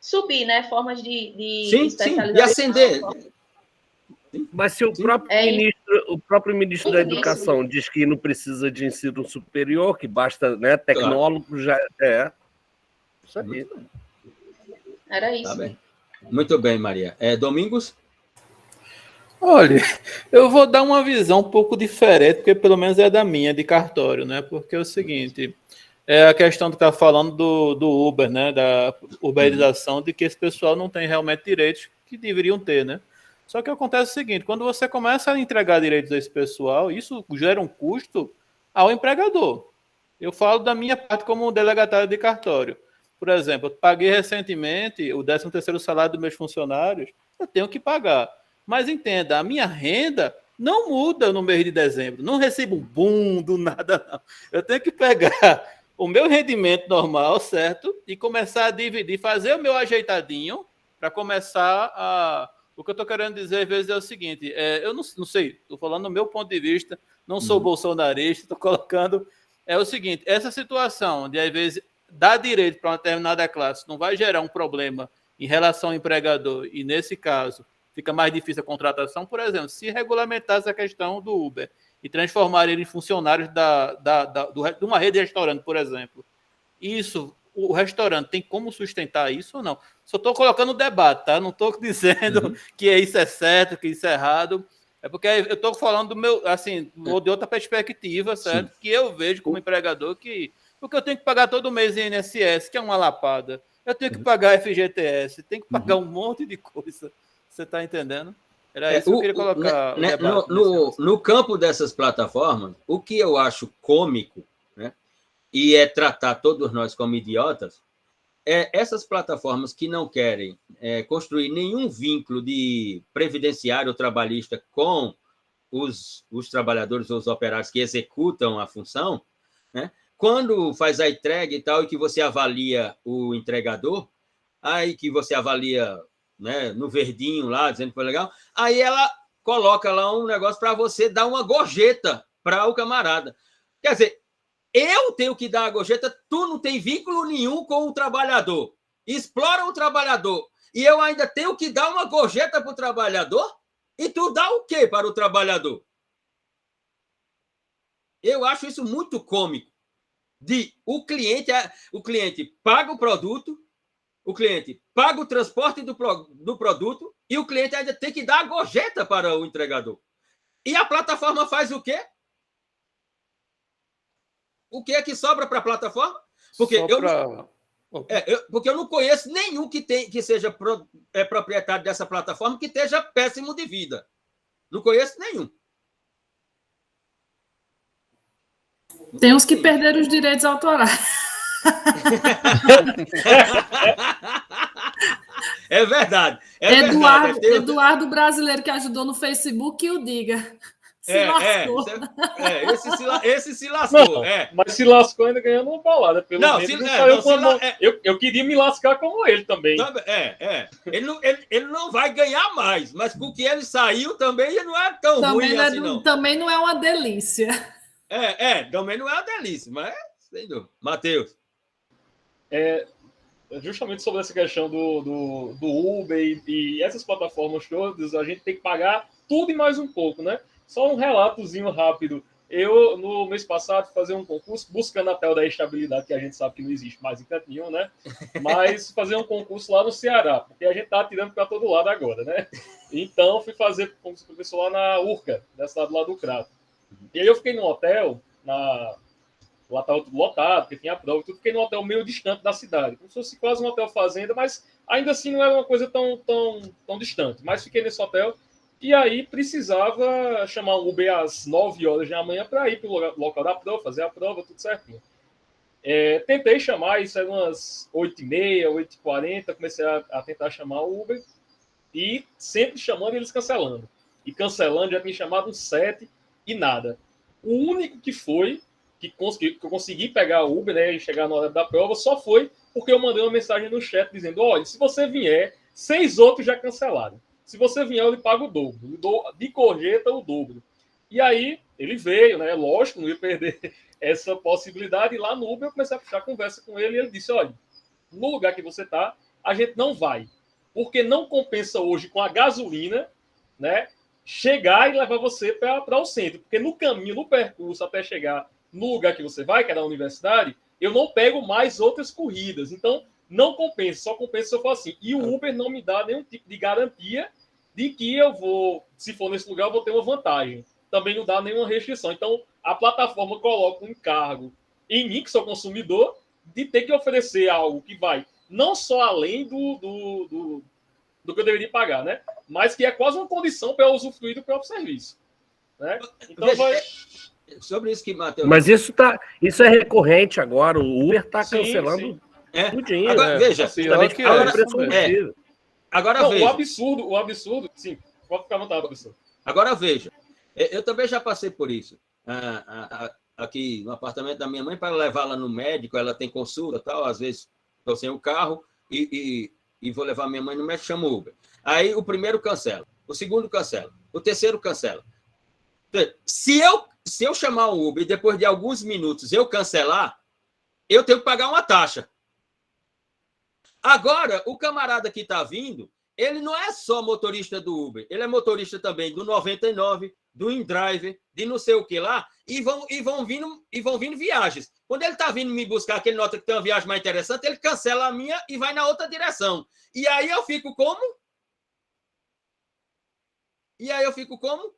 subir, né? Formas de especialização. De ascender. Mas se o próprio ministro da Educação diz que não precisa de ensino superior, que basta, né, tecnólogo, já é. Isso aí. Era isso. Tá bem. Muito bem, Maria. Domingos? Olha, eu vou dar uma visão um pouco diferente, porque pelo menos é da minha, de cartório, né? Porque é o seguinte, é a questão que está falando do Uber, né? Da uberização, de que esse pessoal não tem realmente direitos que deveriam ter, né? Só que acontece o seguinte, quando você começa a entregar direitos a esse pessoal, isso gera um custo ao empregador. Eu falo da minha parte como delegatário de cartório. Por exemplo, eu paguei recentemente o 13º salário dos meus funcionários, eu tenho que pagar. Mas entenda, a minha renda não muda no mês de dezembro. Não recebo um boom do nada, não. Eu tenho que pegar o meu rendimento normal, certo? E começar a dividir, fazer o meu ajeitadinho para começar a... O que eu estou querendo dizer, às vezes, é o seguinte, eu não sei, estou falando do meu ponto de vista, não sou bolsonarista, estou colocando... É o seguinte, essa situação de, às vezes, dar direito para uma determinada classe não vai gerar um problema em relação ao empregador, e, nesse caso, fica mais difícil a contratação, por exemplo, se regulamentar essa questão do Uber e transformar ele em funcionários de uma rede de restaurante, por exemplo. Isso, o restaurante tem como sustentar isso ou não? Só estou colocando debate, tá? Não estou dizendo que isso é certo, que isso é errado. É porque eu estou falando do meu, assim, de outra perspectiva, certo? Sim. Que eu vejo como empregador porque eu tenho que pagar todo mês em INSS, que é uma lapada. Eu tenho que pagar FGTS, tenho que pagar um monte de coisa. Você está entendendo? Era isso que eu queria colocar. No campo dessas plataformas, o que eu acho cômico, né, e é tratar todos nós como idiotas, é essas plataformas que não querem construir nenhum vínculo de previdenciário ou trabalhista com os trabalhadores ou os operários que executam a função, né? Quando faz a entrega e tal, e que você avalia o entregador, aí que você avalia, né, no verdinho lá, dizendo que foi legal, aí ela coloca lá um negócio para você dar uma gorjeta para o camarada. Quer dizer, eu tenho que dar a gorjeta, tu não tem vínculo nenhum com o trabalhador. Explora o trabalhador. E eu ainda tenho que dar uma gorjeta para o trabalhador? E tu dá o quê para o trabalhador? Eu acho isso muito cômico. O cliente paga o produto, o cliente paga o transporte do produto e o cliente ainda tem que dar a gorjeta para o entregador. E a plataforma faz o quê? O que é que sobra para a plataforma? Porque eu não conheço nenhum que seja proprietário dessa plataforma que esteja péssimo de vida. Não conheço nenhum. Tem uns que perderam os direitos autorais. É verdade. Eduardo brasileiro que ajudou no Facebook, que o diga. Esse se lascou. Não, mas se lascou ainda ganhando uma bolada. Pelo menos eu queria me lascar como ele também. Ele não vai ganhar mais, mas porque ele saiu também não é tão ruim assim, não. Também não é uma delícia. Também não é uma delícia, mas sem dúvida. Matheus. Justamente sobre essa questão do Uber e essas plataformas todas, a gente tem que pagar tudo e mais um pouco, né? Só um relatozinho rápido. Eu, no mês passado, fazer um concurso, buscando a tel da estabilidade, que a gente sabe que não existe mais em canto nenhum, né? Mas fazer um concurso lá no Ceará, porque a gente tá atirando para todo lado agora, né? Então, fui fazer concurso professor lá na Urca, nessa lado lá do Crato. E aí eu fiquei num hotel, lá estava tudo lotado, porque tinha prova, tudo, fiquei num hotel meio distante da cidade, como se fosse quase um hotel fazenda, mas ainda assim não era uma coisa tão distante. Mas fiquei nesse hotel, e aí precisava chamar um Uber às 9 horas da manhã para ir para o local da prova, fazer a prova, tudo certinho. Tentei chamar, isso era umas 8h30, 8h40, comecei a tentar chamar o Uber, e sempre chamando e eles cancelando. E cancelando, já tinha chamado uns 7 e nada. O único que foi, que eu consegui pegar o Uber, né, e chegar na hora da prova, só foi porque eu mandei uma mensagem no chat dizendo, olha, se você vier, 6 outros já cancelaram. Se você vier, eu lhe pago o dobro. De gorjeta, o dobro. E aí, ele veio, né? Lógico, não ia perder essa possibilidade. E lá no Uber, eu comecei a puxar conversa com ele. E ele disse, olha, no lugar que você está, a gente não vai. Porque não compensa hoje, com a gasolina, né, chegar e levar você para o centro. Porque no caminho, no percurso, até chegar no lugar que você vai, que é na universidade, eu não pego mais outras corridas. Então, não compensa. Só compensa se eu for assim. E o Uber não me dá nenhum tipo de garantia de que eu vou, se for nesse lugar, eu vou ter uma vantagem. Também não dá nenhuma restrição. Então, a plataforma coloca um encargo em mim, que sou consumidor, de ter que oferecer algo que vai não só além do que eu deveria pagar, né? Mas que é quase uma condição para eu usufruir do próprio serviço. Né? Então, Veja, sobre isso que Matheus... Mas isso é recorrente agora. O Uber está cancelando tudinho. Agora, veja, justamente por causa do preço combustível. Agora não, veja. O absurdo, sim, pode ficar à vontade, professor. Agora veja, eu também já passei por isso. Aqui no apartamento da minha mãe, para levá-la no médico, ela tem consulta e tal, às vezes estou sem o carro e vou levar minha mãe no médico, chamo o Uber. Aí o primeiro cancela, o segundo cancela, o terceiro cancela. Se eu chamar o Uber e depois de alguns minutos eu cancelar, eu tenho que pagar uma taxa. Agora, o camarada que está vindo, ele não é só motorista do Uber, ele é motorista também do 99, do InDriver, de não sei o que lá, e vão vindo viagens. Quando ele está vindo me buscar, que ele nota que tem uma viagem mais interessante, ele cancela a minha e vai na outra direção. E aí eu fico como?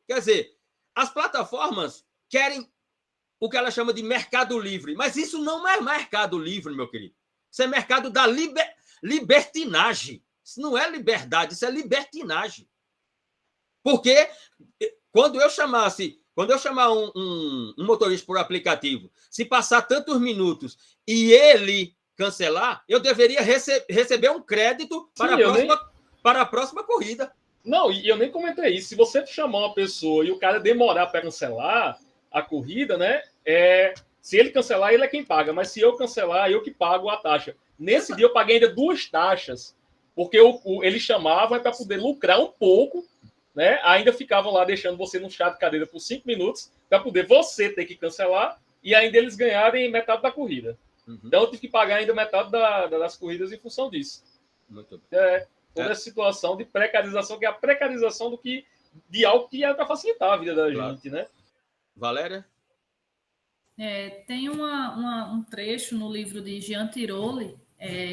Quer dizer, as plataformas querem o que ela chama de mercado livre, mas isso não é mercado livre, meu querido. Isso é mercado da libertinagem. Isso não é liberdade, isso é libertinagem. Porque quando eu chamar um motorista por aplicativo, se passar tantos minutos e ele cancelar, eu deveria receber um crédito para a próxima corrida. Não, e eu nem comentei isso. Se você chamar uma pessoa e o cara demorar para cancelar a corrida, né? Se ele cancelar, ele é quem paga. Mas se eu cancelar, eu que pago a taxa. Nesse dia eu paguei ainda 2 taxas, porque ele chamava para poder lucrar um pouco, né? Ainda ficavam lá deixando você no chá de cadeira por 5 minutos, para poder você ter que cancelar e ainda eles ganharem metade da corrida. Uhum. Então eu tive que pagar ainda metade das corridas em função disso. Muito bem. Toda essa situação de precarização, que é a precarização de algo que é para facilitar a vida da gente, né? Valéria? Tem um trecho no livro de Jean Tirole,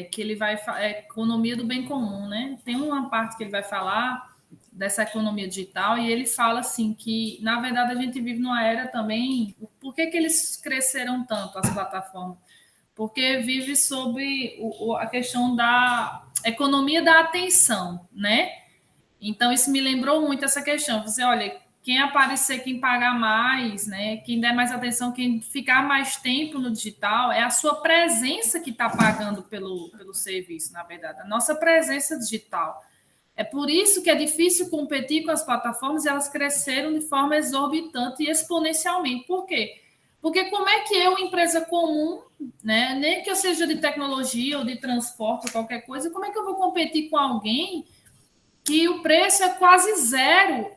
que ele vai falar, economia do bem comum, né? Tem uma parte que ele vai falar dessa economia digital e ele fala assim que, na verdade, a gente vive numa era também... Por que eles cresceram tanto, as plataformas? Porque vive sobre a questão da economia da atenção, né? Então, isso me lembrou muito essa questão. Você, olha, quem aparecer, quem pagar mais, né? Quem der mais atenção, quem ficar mais tempo no digital, é a sua presença que está pagando pelo serviço, na verdade. A nossa presença digital. É por isso que é difícil competir com as plataformas e elas cresceram de forma exorbitante e exponencialmente. Por quê? Porque como é que eu, empresa comum, né, nem que eu seja de tecnologia ou de transporte ou qualquer coisa, como é que eu vou competir com alguém que o preço é quase zero,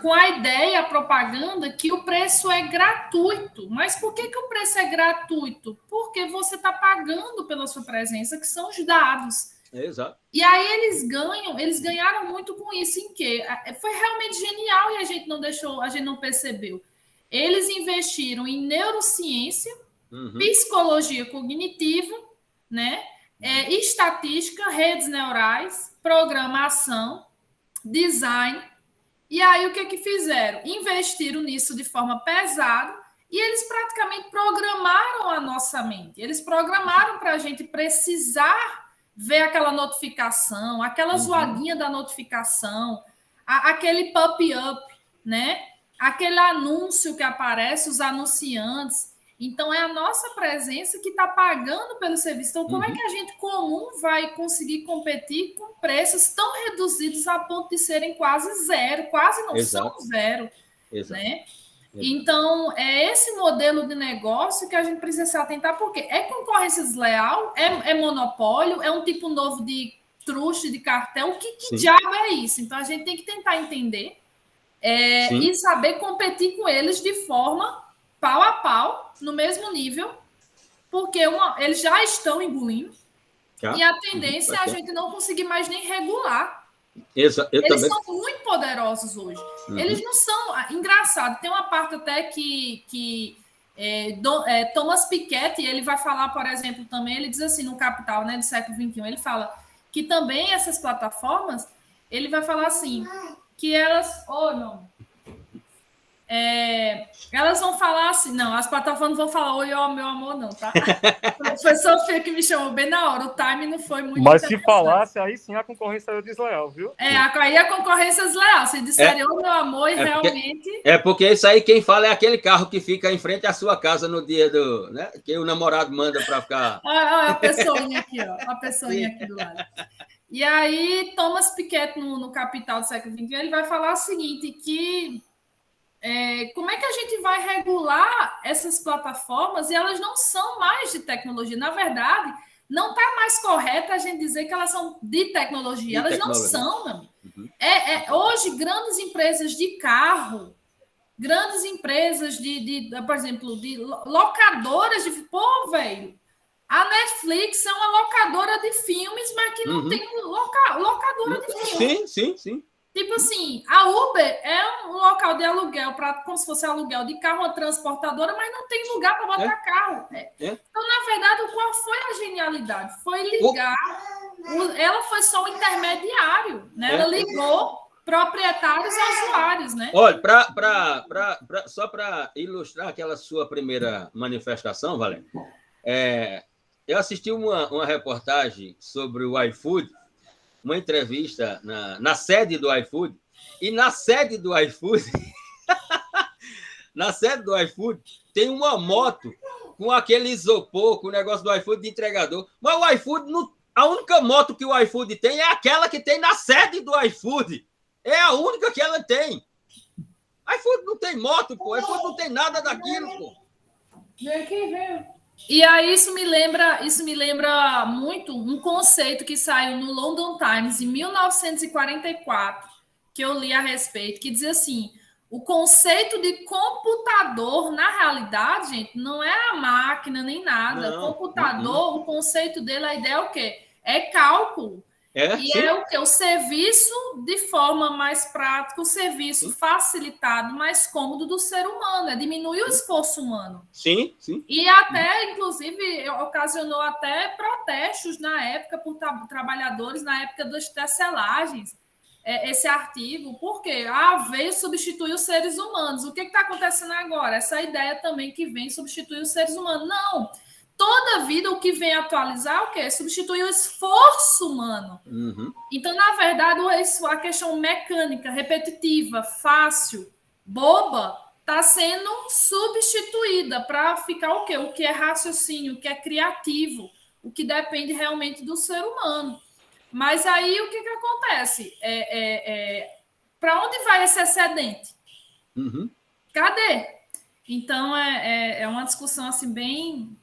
com a ideia, a propaganda, que o preço é gratuito? Mas por que o preço é gratuito? Porque você está pagando pela sua presença, que são os dados. Exato. E aí eles ganharam muito com isso, em quê? Foi realmente genial e a gente não percebeu. Eles investiram em neurociência, psicologia cognitiva, né? Estatística, redes neurais, programação, design. E aí o que fizeram? Investiram nisso de forma pesada e eles praticamente programaram a nossa mente. Eles programaram para a gente precisar ver aquela notificação, aquela zoadinha da notificação, aquele pop-up, né? Aquele anúncio que aparece, os anunciantes. Então, é a nossa presença que está pagando pelo serviço. Então, como é que a gente comum vai conseguir competir com preços tão reduzidos a ponto de serem quase zero, quase não são zero, né? Então, é esse modelo de negócio que a gente precisa se atentar, porque é concorrência desleal, é monopólio, é um tipo novo de truste, de cartel. Que diabo é isso? Então, a gente tem que tentar entender e saber competir com eles de forma pau a pau, no mesmo nível, porque eles já estão engolindo e a tendência é a gente não conseguir mais nem regular. Eles são muito poderosos hoje. Eles não são... Engraçado, tem uma parte até que Thomas Piketty, ele vai falar, por exemplo, também, ele diz assim, no Capital, né, do século XXI, ele fala que também essas plataformas, ele vai falar assim, que elas... Elas vão falar assim, não, as plataformas vão falar oi, ó, meu amor, não, tá? O professor Fê que me chamou bem na hora, o time não foi muito Mas se falasse, aí sim a concorrência era desleal, viu? Aí a concorrência é desleal. Se disserem oi, meu amor, e realmente... Porque isso aí quem fala é aquele carro que fica em frente à sua casa no dia do... Né? Que o namorado manda para ficar... Olha a pessoinha aqui, ó. A pessoinha aqui do lado. E aí, Thomas Piketty, no Capital do século XXI, ele vai falar o seguinte, que como é que a gente vai regular essas plataformas e elas não são mais de tecnologia? Na verdade, não está mais correto a gente dizer que elas são de tecnologia. Elas não são, meu amigo. Hoje, grandes empresas de carro, grandes empresas por exemplo, de locadoras de... Pô, velho, a Netflix é uma locadora de filmes, mas que não tem locadora de filmes. Sim. Tipo assim, a Uber é um local de aluguel, como se fosse aluguel de carro, uma transportadora, mas não tem lugar para botar carro. Então, na verdade, qual foi a genialidade? Foi ligar. Ela foi só um intermediário, né? Ela ligou proprietários a usuários, né? Olha, só para ilustrar aquela sua primeira manifestação, Valéria, eu assisti uma reportagem sobre o iFood, uma entrevista na sede do iFood, e na sede do iFood, tem uma moto com aquele isopor, com o negócio do iFood de entregador. Mas o iFood, a única moto que o iFood tem é aquela que tem na sede do iFood. É a única que ela tem. iFood não tem moto, pô. iFood não tem nada daquilo, pô. Vem aqui, vem. E aí isso me lembra muito um conceito que saiu no London Times em 1944, que eu li a respeito, que dizia assim: o conceito de computador, na realidade, gente, não é a máquina nem nada. Não, computador, o conceito dele, a ideia é o quê? É cálculo. E é o quê? O serviço de forma mais prática, o serviço facilitado, mais cômodo do ser humano, diminuir o esforço humano. Sim. E até, inclusive, ocasionou até protestos na época por trabalhadores, na época das tecelagens, esse artigo, porque veio substituir os seres humanos. O que está acontecendo agora? Essa ideia também que vem substituir os seres humanos. Não! Toda vida o que vem atualizar é o quê? Substituir o esforço humano. Então, na verdade, a questão mecânica, repetitiva, fácil, boba, está sendo substituída para ficar o quê? O que é raciocínio, o que é criativo, o que depende realmente do ser humano. Mas aí o que acontece? Para onde vai esse excedente? Cadê? Então, é uma discussão assim bem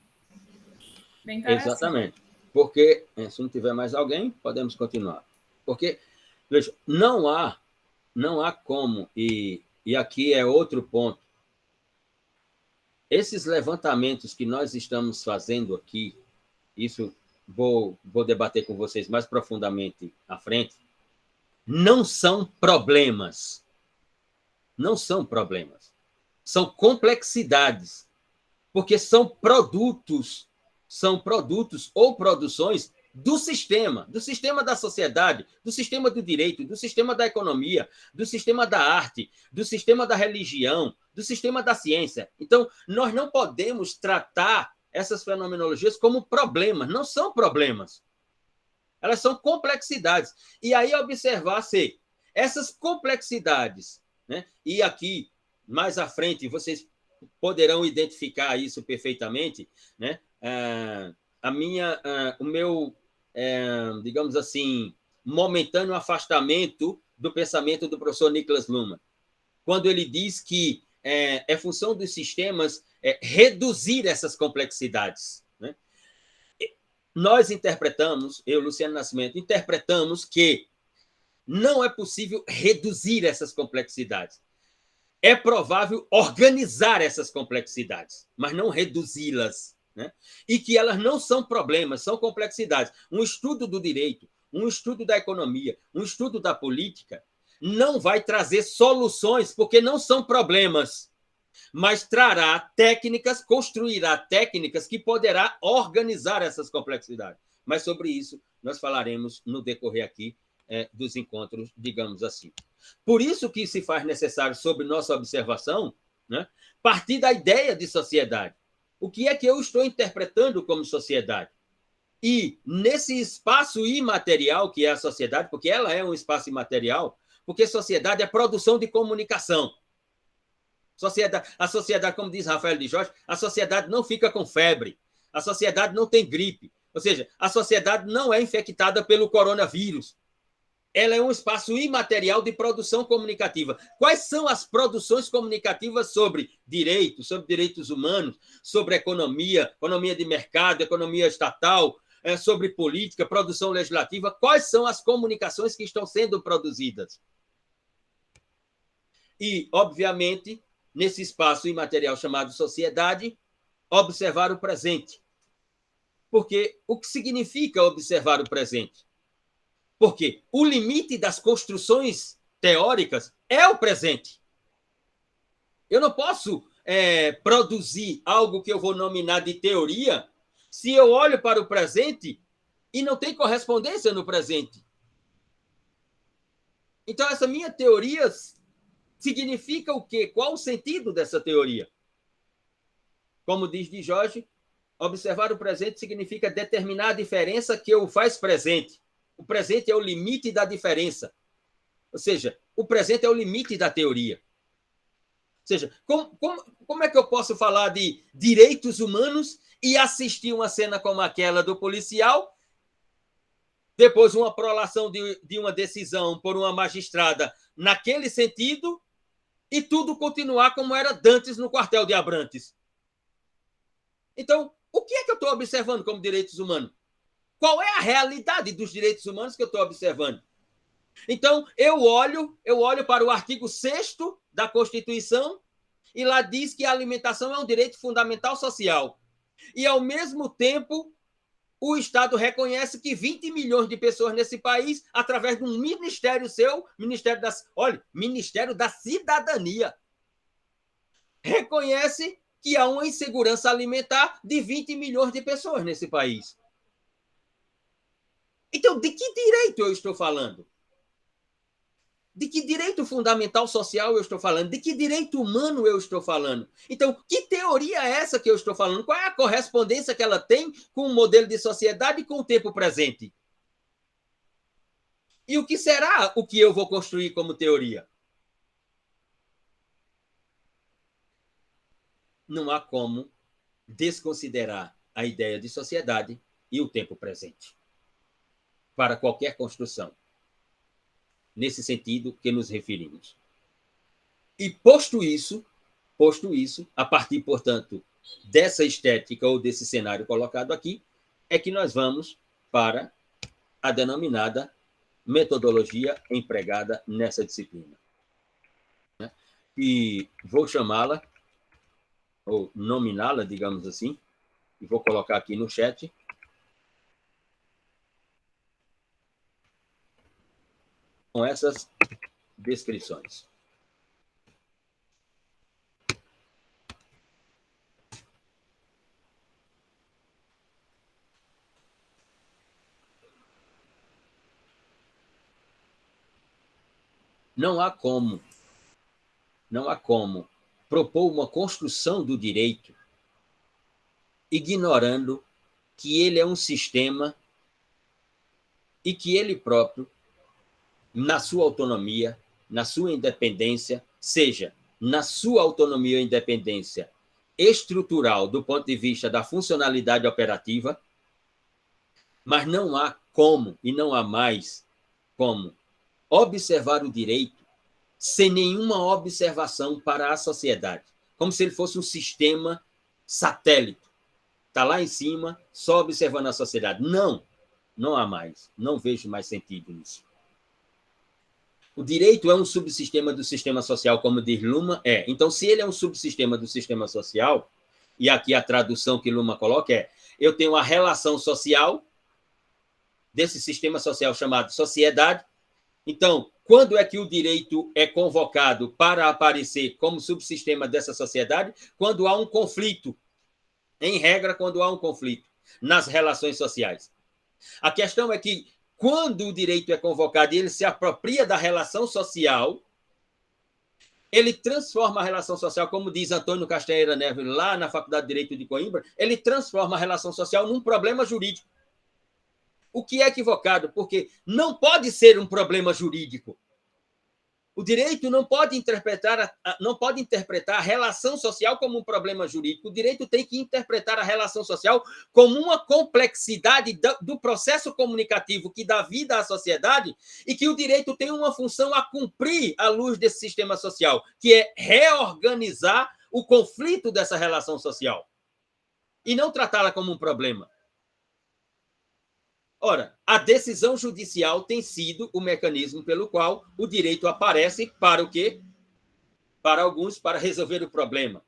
Exatamente. Porque, se não tiver mais alguém, podemos continuar. Porque, veja, não há como, e aqui é outro ponto, esses levantamentos que nós estamos fazendo aqui, isso vou debater com vocês mais profundamente à frente, não são problemas. Não são problemas. São complexidades. Porque são produtos ou produções do sistema da sociedade, do sistema do direito, do sistema da economia, do sistema da arte, do sistema da religião, do sistema da ciência. Então, nós não podemos tratar essas fenomenologias como problemas. Não são problemas. Elas são complexidades. E aí observar se essas complexidades, né? E aqui, mais à frente, vocês poderão identificar isso perfeitamente, né? O meu, digamos assim, momentâneo afastamento do pensamento do professor Niklas Luhmann, quando ele diz que é função dos sistemas reduzir essas complexidades, né? Nós interpretamos, eu, Luciano Nascimento, interpretamos que não é possível reduzir essas complexidades. É provável organizar essas complexidades, mas não reduzi-las, né? E que elas não são problemas, são complexidades. Um estudo do direito, um estudo da economia, um estudo da política não vai trazer soluções, porque não são problemas, mas trará técnicas, construirá técnicas que poderá organizar essas complexidades. Mas sobre isso nós falaremos no decorrer aqui dos encontros, digamos assim. Por isso que se faz necessário, sob nossa observação, né, partir da ideia de sociedade. O que é que eu estou interpretando como sociedade? E nesse espaço imaterial que é a sociedade, porque ela é um espaço imaterial, porque sociedade é produção de comunicação. A sociedade, como diz Rafael de Jorge, a sociedade não fica com febre, a sociedade não tem gripe, ou seja, a sociedade não é infectada pelo coronavírus. Ela é um espaço imaterial de produção comunicativa. Quais são as produções comunicativas sobre direitos humanos, sobre economia de mercado, economia estatal, sobre política, produção legislativa? Quais são as comunicações que estão sendo produzidas? E, obviamente, nesse espaço imaterial chamado sociedade, observar o presente. Porque o que significa observar o presente? Porque o limite das construções teóricas é o presente. Eu não posso produzir algo que eu vou nominar de teoria se eu olho para o presente e não tem correspondência no presente. Então, essa minha teoria significa o quê? Qual o sentido dessa teoria? Como diz de Jorge, observar o presente significa determinar a diferença que o faz presente. O presente é o limite da diferença. Ou seja, o presente é o limite da teoria. Ou seja, como é que eu posso falar de direitos humanos e assistir uma cena como aquela do policial, depois uma prolação de uma decisão por uma magistrada naquele sentido, e tudo continuar como era dantes no quartel de Abrantes? Então, o que é que eu estou observando como direitos humanos? Qual é a realidade dos direitos humanos que eu estou observando? Então, eu olho para o artigo 6º da Constituição e lá diz que a alimentação é um direito fundamental social. E, ao mesmo tempo, o Estado reconhece que 20 milhões de pessoas nesse país, através de um ministério seu, Ministério da Cidadania, reconhece que há uma insegurança alimentar de 20 milhões de pessoas nesse país. Então, de que direito eu estou falando? De que direito fundamental social eu estou falando? De que direito humano eu estou falando? Então, que teoria é essa que eu estou falando? Qual é a correspondência que ela tem com o modelo de sociedade e com o tempo presente? E o que será o que eu vou construir como teoria? Não há como desconsiderar a ideia de sociedade e o tempo presente para qualquer construção, nesse sentido que nos referimos. E posto isso, a partir, portanto, dessa estética ou desse cenário colocado aqui, é que nós vamos para a denominada metodologia empregada nessa disciplina. E vou chamá-la, ou nominá-la, digamos assim, e vou colocar aqui no chat, com essas descrições. Não há como propor uma construção do direito ignorando que ele é um sistema e que ele próprio, na sua autonomia, na sua independência, seja na sua autonomia ou independência estrutural do ponto de vista da funcionalidade operativa, mas não há como e não há mais como observar o direito sem nenhuma observação para a sociedade, como se ele fosse um sistema satélite. Está lá em cima, só observando a sociedade. Não há mais. Não vejo mais sentido nisso. O direito é um subsistema do sistema social, como diz Luhmann, Então, se ele é um subsistema do sistema social, e aqui a tradução que Luhmann coloca eu tenho a relação social desse sistema social chamado sociedade. Então, quando é que o direito é convocado para aparecer como subsistema dessa sociedade? Quando há um conflito. Em regra, quando há um conflito nas relações sociais. A questão é que quando o direito é convocado e ele se apropria da relação social, ele transforma a relação social, como diz Antônio Castanheira Neves, lá na Faculdade de Direito de Coimbra, ele transforma a relação social num problema jurídico. O que é equivocado, porque não pode ser um problema jurídico. O direito não pode interpretar a relação social como um problema jurídico. O direito tem que interpretar a relação social como uma complexidade do processo comunicativo que dá vida à sociedade e que o direito tem uma função a cumprir à luz desse sistema social, que é reorganizar o conflito dessa relação social e não tratá-la como um problema. Ora, a decisão judicial tem sido o mecanismo pelo qual o direito aparece para o quê? Para alguns, para resolver o problema.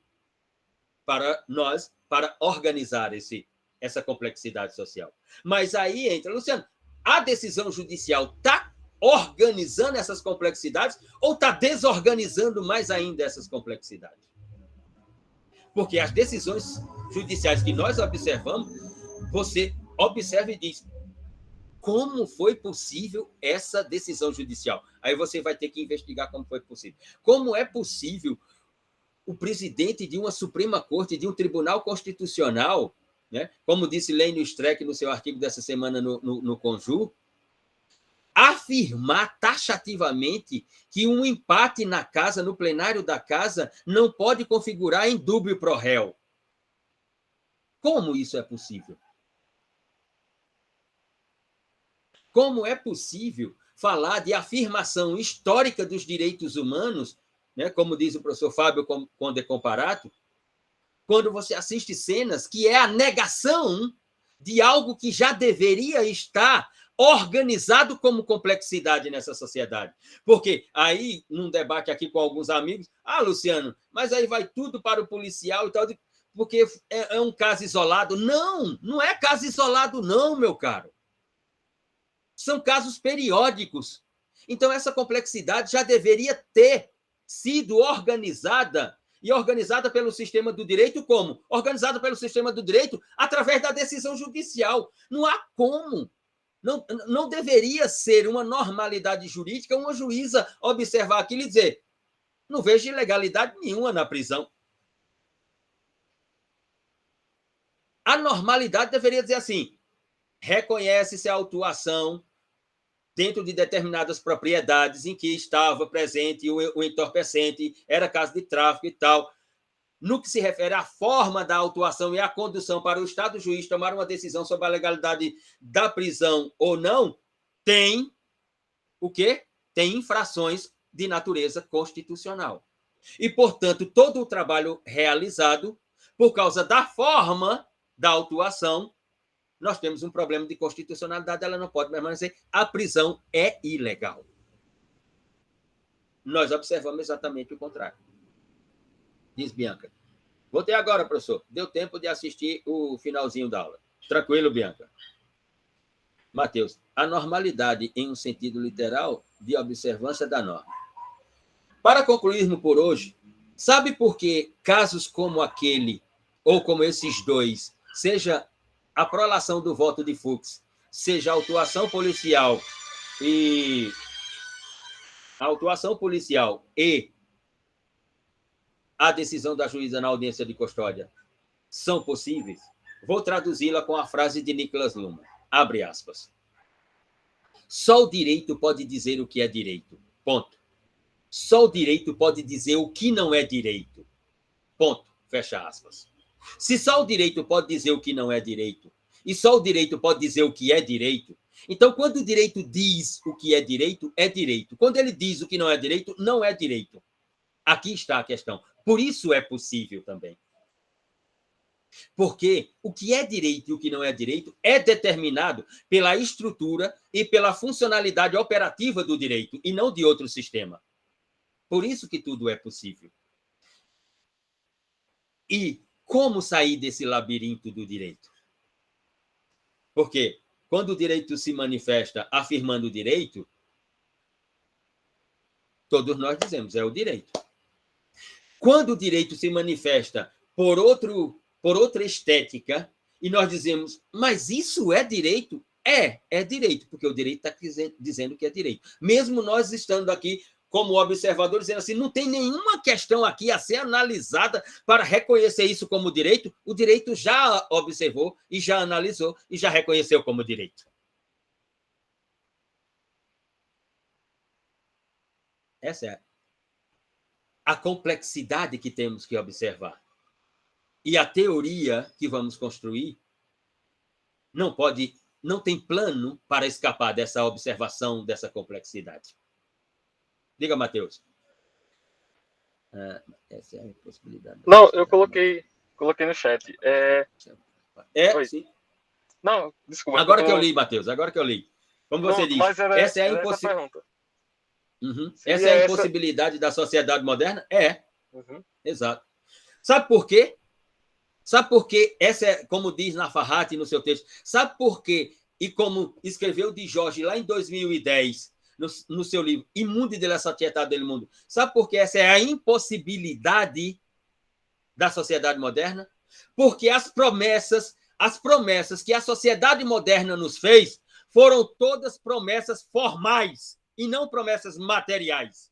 Para nós, para organizar essa complexidade social. Mas aí entra, Luciano, a decisão judicial está organizando essas complexidades ou está desorganizando mais ainda essas complexidades? Porque as decisões judiciais que nós observamos, você observa e diz: como foi possível essa decisão judicial? Aí você vai ter que investigar como foi possível. Como é possível o presidente de uma Suprema Corte, de um Tribunal Constitucional, né, como disse Lênio Streck no seu artigo dessa semana no Conjur, afirmar taxativamente que um empate na casa, no plenário da casa, não pode configurar indúbio pro réu? Como isso é possível? Como é possível falar de afirmação histórica dos direitos humanos, né, como diz o professor Fábio Conde Comparato, quando você assiste cenas que é a negação de algo que já deveria estar organizado como complexidade nessa sociedade? Porque aí, num debate aqui com alguns amigos, Luciano, mas aí vai tudo para o policial e tal, porque é um caso isolado. Não, não é caso isolado não, meu caro. São casos periódicos. Então, essa complexidade já deveria ter sido organizada, e organizada pelo sistema do direito como? Organizada pelo sistema do direito através da decisão judicial. Não há como. Não deveria ser uma normalidade jurídica uma juíza observar aquilo e dizer: não vejo ilegalidade nenhuma na prisão. A normalidade deveria dizer assim: reconhece-se a autuação dentro de determinadas propriedades em que estava presente o entorpecente, era caso de tráfico e tal. No que se refere à forma da autuação e à condução para o Estado juiz tomar uma decisão sobre a legalidade da prisão ou não, tem o quê? Tem infrações de natureza constitucional. E, portanto, todo o trabalho realizado, por causa da forma da autuação, nós temos um problema de constitucionalidade, ela não pode permanecer. A prisão é ilegal. Nós observamos exatamente o contrário. Diz Bianca. Voltei agora, professor. Deu tempo de assistir o finalzinho da aula. Tranquilo, Bianca? Matheus, a normalidade em um sentido literal de observância da norma. Para concluirmos por hoje, sabe por que casos como aquele, ou como esses dois, seja a prolação do voto de Fux, seja a autuação policial e a decisão da juíza na audiência de custódia são possíveis? Vou traduzi-la com a frase de Nicholas Luhmann. Abre aspas. Só o direito pode dizer o que é direito. Ponto. Só o direito pode dizer o que não é direito. Ponto. Fecha aspas. Se só o direito pode dizer o que não é direito, e só o direito pode dizer o que é direito, então, quando o direito diz o que é direito, é direito. Quando ele diz o que não é direito, não é direito. Aqui está a questão. Por isso é possível também. Porque o que é direito e o que não é direito é determinado pela estrutura e pela funcionalidade operativa do direito, e não de outro sistema. Por isso que tudo é possível. E como sair desse labirinto do direito? Porque quando o direito se manifesta afirmando o direito, todos nós dizemos, é o direito. Quando o direito se manifesta por outra estética, e nós dizemos, mas isso é direito? É direito, porque o direito está dizendo que é direito. Mesmo nós estando aqui como observadores, dizendo assim, não tem nenhuma questão aqui a ser analisada para reconhecer isso como direito, o direito já observou e já analisou e já reconheceu como direito. Essa é a complexidade que temos que observar. E a teoria que vamos construir não tem plano para escapar dessa observação, dessa complexidade. Diga, Matheus. Essa é a possibilidade. Não, eu coloquei no chat. Oi. Sim. Não, desculpa. Agora que eu li, Matheus, agora que eu li. Como você diz, essa é a impossibilidade. Essa é a impossibilidade da sociedade moderna? Exato. Sabe por quê? Sabe por quê? Essa é, como diz Nafarrate no seu texto, sabe por quê? E como escreveu de Jorge lá em 2010, no seu livro Imundi della Società del Mundo, sabe por que essa é a impossibilidade da sociedade moderna? Porque as promessas que a sociedade moderna nos fez foram todas promessas formais e não promessas materiais.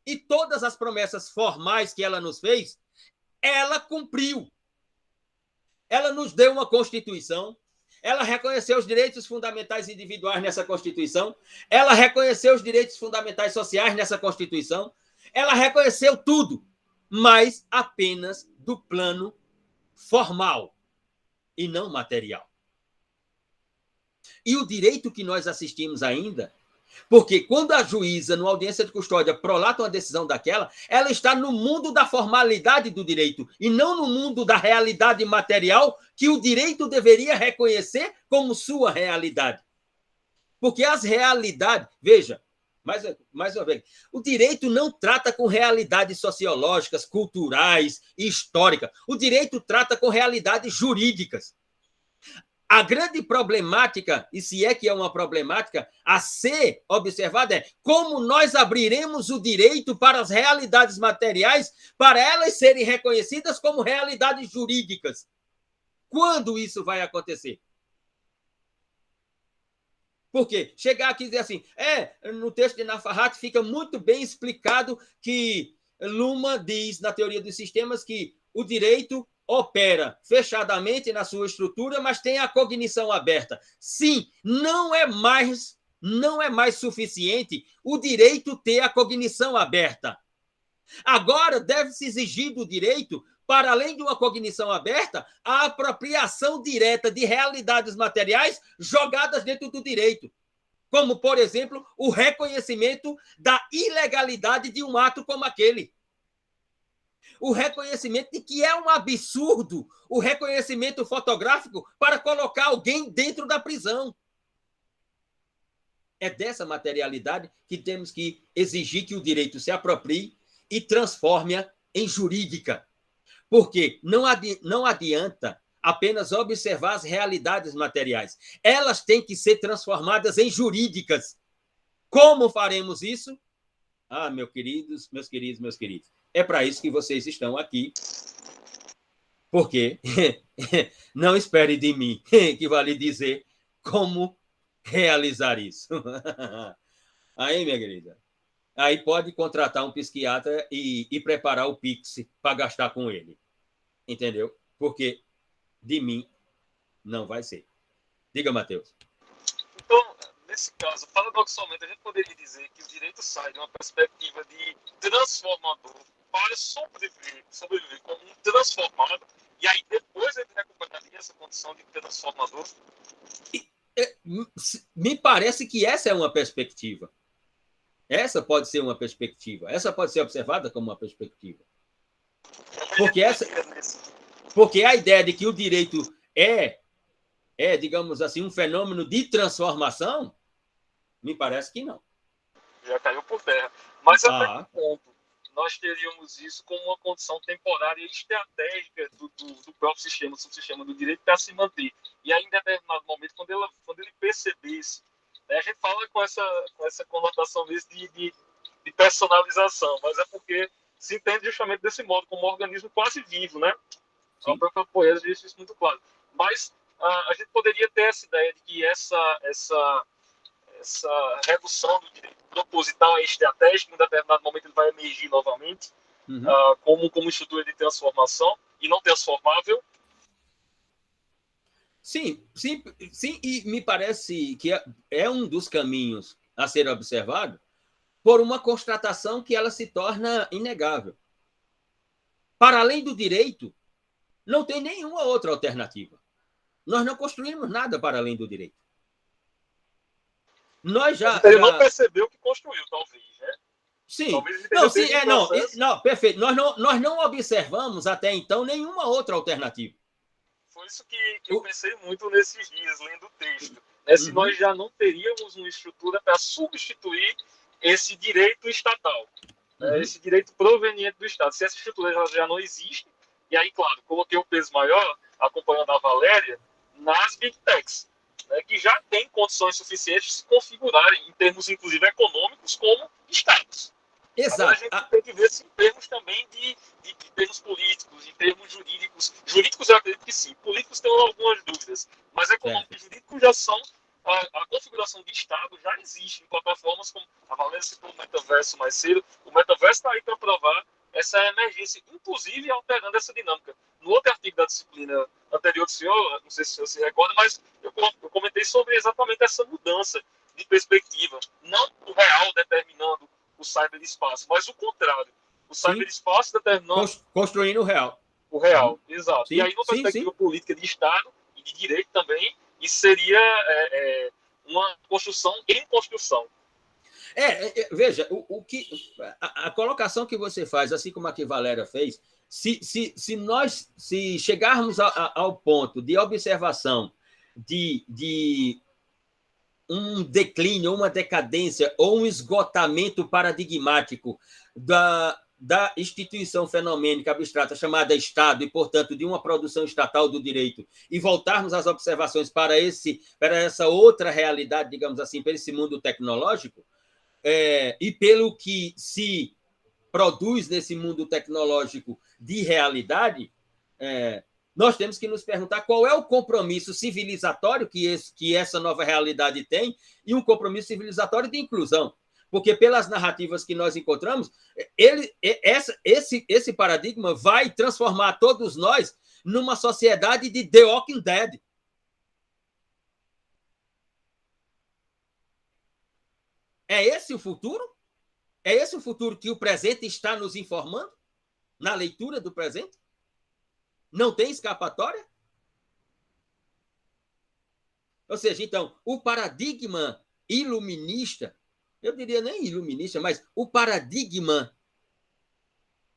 E todas as promessas formais que ela nos fez, ela cumpriu. Ela nos deu uma Constituição, ela reconheceu os direitos fundamentais individuais nessa Constituição, ela reconheceu os direitos fundamentais sociais nessa Constituição, ela reconheceu tudo, mas apenas do plano formal e não material. E o direito que nós assistimos ainda, porque quando a juíza, numa audiência de custódia, prolata uma decisão daquela, ela está no mundo da formalidade do direito e não no mundo da realidade material que o direito deveria reconhecer como sua realidade. Porque as realidades... Veja, mais uma vez, o direito não trata com realidades sociológicas, culturais e históricas. O direito trata com realidades jurídicas. A grande problemática, e se é que é uma problemática a ser observada, é como nós abriremos o direito para as realidades materiais, para elas serem reconhecidas como realidades jurídicas. Quando isso vai acontecer? Porque chegar aqui e dizer assim, no texto de Nafarrate fica muito bem explicado que Luhmann diz, na teoria dos sistemas, que o direito opera fechadamente na sua estrutura, mas tem a cognição aberta. Sim, não é mais suficiente o direito ter a cognição aberta. Agora deve-se exigir do direito, para além de uma cognição aberta, a apropriação direta de realidades materiais jogadas dentro do direito. Como, por exemplo, o reconhecimento da ilegalidade de um ato como aquele. O reconhecimento de que é um absurdo o reconhecimento fotográfico para colocar alguém dentro da prisão. É dessa materialidade que temos que exigir que o direito se aproprie e transforme-a em jurídica. Porque não adianta apenas observar as realidades materiais. Elas têm que ser transformadas em jurídicas. Como faremos isso? Meus queridos. É para isso que vocês estão aqui. Porque não espere de mim que vá lhe dizer como realizar isso. Aí, minha querida, aí pode contratar um psiquiatra e preparar o Pix para gastar com ele. Entendeu? Porque de mim não vai ser. Diga, Matheus. Então, nesse caso, paradoxalmente, a gente poderia dizer que o direito sai de uma perspectiva de transformador para sobreviver como um transformado, e aí depois ele recuperaria essa condição de transformador? Me parece que essa é uma perspectiva. Essa pode ser uma perspectiva. Essa pode ser observada como uma perspectiva. Porque a ideia de que o direito é, digamos assim, um fenômeno de transformação, me parece que não. Já caiu por terra. Mas até que ponto nós teríamos isso como uma condição temporária e estratégica do próprio sistema, do subsistema do direito, para se manter? E aí, em determinado momento, quando ele percebesse, né, a gente fala com essa conotação de personalização, mas é porque se entende justamente desse modo, como um organismo quase vivo, né? A própria Poeira disse isso muito claro. Mas a gente poderia ter essa ideia de que essa redução do direito proposital é estratégica, em um determinado momento ele vai emergir novamente, como estrutura de transformação e não transformável. Sim, sim, sim, e me parece que é um dos caminhos a ser observado por uma constatação que ela se torna inegável. Para além do direito, não tem nenhuma outra alternativa. Nós não construímos nada para além do direito. Nós Ele não percebeu que construiu, talvez, né? Sim. Não, perfeito. Nós não observamos até então nenhuma outra alternativa. Foi isso que eu pensei muito nesses dias, lendo o texto. Né? Se nós já não teríamos uma estrutura para substituir esse direito estatal, esse direito proveniente do Estado. Se essa estrutura já não existe, e aí, claro, coloquei o peso maior, acompanhando a Valéria, nas Big Techs, né, que já tem condições suficientes de se configurarem, em termos, inclusive, econômicos, como Estados. Exato. Agora, a gente tem que ver se em termos também de termos políticos, em termos jurídicos. Jurídicos eu acredito que sim. Políticos tenho algumas dúvidas. Mas econômicos e jurídicos já são... A configuração de Estado já existe em plataformas como a Valéria citou o metaverso mais cedo. O metaverso está aí para provar essa emergência, inclusive alterando essa dinâmica. No outro artigo da disciplina anterior do senhor, não sei se o senhor se recorda, mas eu comentei sobre exatamente essa mudança de perspectiva. Não o real determinando o cyberespaço, mas o contrário. O cyberespaço determinando... Construindo o real. O real, exato. Sim, e aí, numa perspectiva política de Estado e de direito também, isso seria uma construção em construção. Veja, a colocação que você faz, assim como a que Valéria fez, se nós chegarmos ao ponto de observação de um declínio, uma decadência ou um esgotamento paradigmático da instituição fenomênica abstrata chamada Estado e, portanto, de uma produção estatal do direito, e voltarmos às observações para essa outra realidade, digamos assim, para esse mundo tecnológico, e pelo que se produz nesse mundo tecnológico de realidade, nós temos que nos perguntar qual é o compromisso civilizatório que essa nova realidade tem e um compromisso civilizatório de inclusão. Porque, pelas narrativas que nós encontramos, esse paradigma vai transformar todos nós numa sociedade de The Walking Dead. É esse o futuro? É esse o futuro que o presente está nos informando? Na leitura do presente? Não tem escapatória? Ou seja, então, o paradigma iluminista, eu diria nem iluminista, mas o paradigma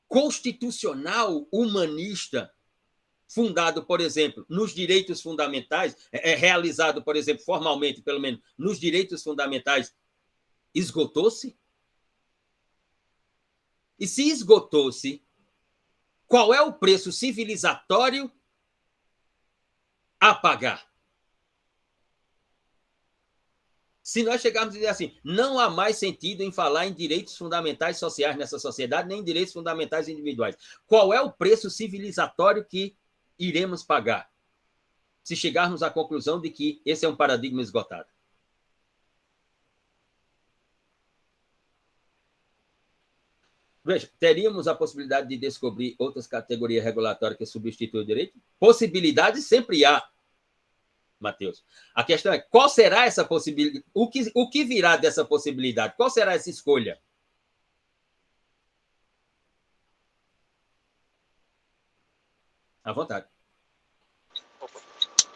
constitucional humanista, fundado, por exemplo, nos direitos fundamentais, realizado, por exemplo, formalmente, pelo menos, nos direitos fundamentais, esgotou-se? E se esgotou-se, qual é o preço civilizatório a pagar? Se nós chegarmos a dizer assim, não há mais sentido em falar em direitos fundamentais sociais nessa sociedade, nem em direitos fundamentais individuais. Qual é o preço civilizatório que iremos pagar? Se chegarmos à conclusão de que esse é um paradigma esgotado. Veja, teríamos a possibilidade de descobrir outras categorias regulatórias que substituem o direito? Possibilidades sempre há, Matheus. A questão é, qual será essa possibilidade? O que virá dessa possibilidade? Qual será essa escolha? À vontade.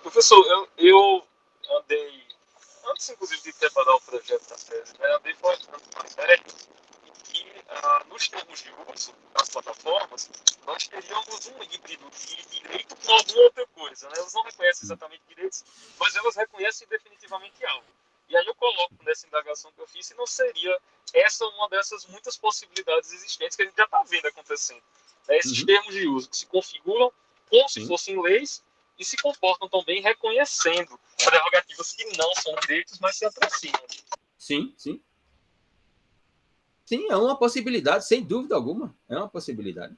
Professor, eu andei, antes inclusive de preparar o projeto da tese, andei fazendo mais velho, que nos termos de uso das plataformas, nós teríamos um híbrido de direito com alguma outra coisa. Né? Elas não reconhecem exatamente direitos, mas elas reconhecem definitivamente algo. E aí eu coloco nessa indagação que eu fiz se não seria essa uma dessas muitas possibilidades existentes que a gente já está vendo acontecendo. Né? Esses termos de uso que se configuram como se fossem leis e se comportam também reconhecendo prerrogativas que não são direitos, mas se aproximam. Sim, sim. Sim, é uma possibilidade, sem dúvida alguma. É uma possibilidade.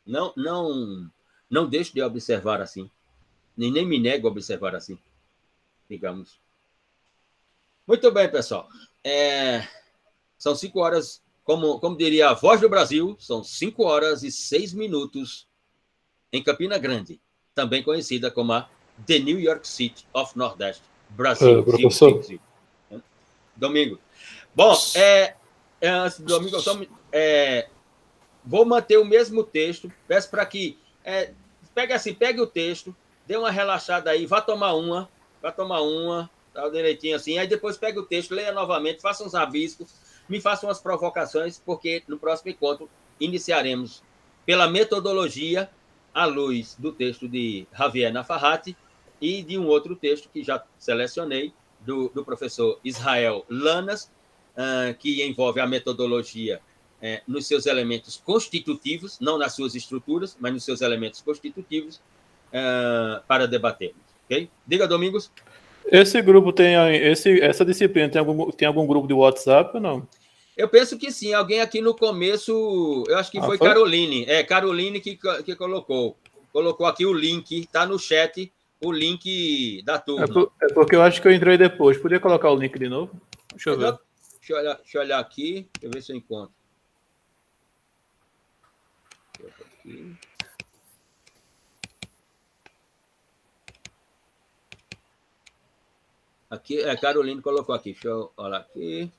Não deixe de observar assim. nem me nego a observar assim, digamos. Muito bem, pessoal. São 5 horas, como diria a Voz do Brasil, são 5 horas e 6 minutos em Campina Grande, também conhecida como a The New York City of Nordeste, Brasil. Professor. Sim. Domingo. Bom, antes do domingo, vou manter o mesmo texto. Peço para que pegue o texto, dê uma relaxada aí, vá tomar uma, tá direitinho assim, aí depois pegue o texto, leia novamente, faça uns rabiscos, me faça umas provocações, porque no próximo encontro iniciaremos pela metodologia à luz do texto de Javier Nafarrate e de um outro texto que já selecionei, do professor Israel Lanas, que envolve a metodologia nos seus elementos constitutivos, não nas suas estruturas, mas nos seus elementos constitutivos, para debatermos. Okay? Diga, Domingos. Esse grupo essa disciplina tem algum grupo de WhatsApp ou não? Eu penso que sim. Alguém aqui no começo, eu acho que foi Caroline. Caroline que colocou aqui o link, está no chat, o link da turma. É porque eu acho que eu entrei depois. Podia colocar o link de novo? Deixa eu ver. Deixa eu olhar aqui, deixa eu ver se eu encontro. Aqui, Caroline colocou aqui. Deixa eu olhar aqui.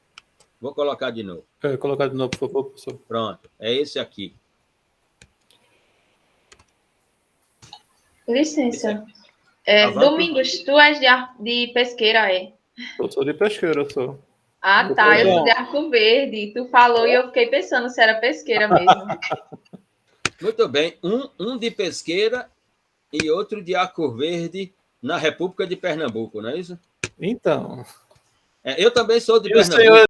Vou colocar de novo. Colocar de novo, por favor, professor. Pronto, é esse aqui. Licença. Domingos, tu és de Pesqueira, Eu sou de Pesqueira, eu sou. Ah, tá. Eu sou de Arco Verde. Tu falou e eu fiquei pensando se era Pesqueira mesmo. Muito bem. Um de Pesqueira e outro de Arco Verde, na República de Pernambuco, não é isso? Então. Eu também sou de Pernambuco. Senhor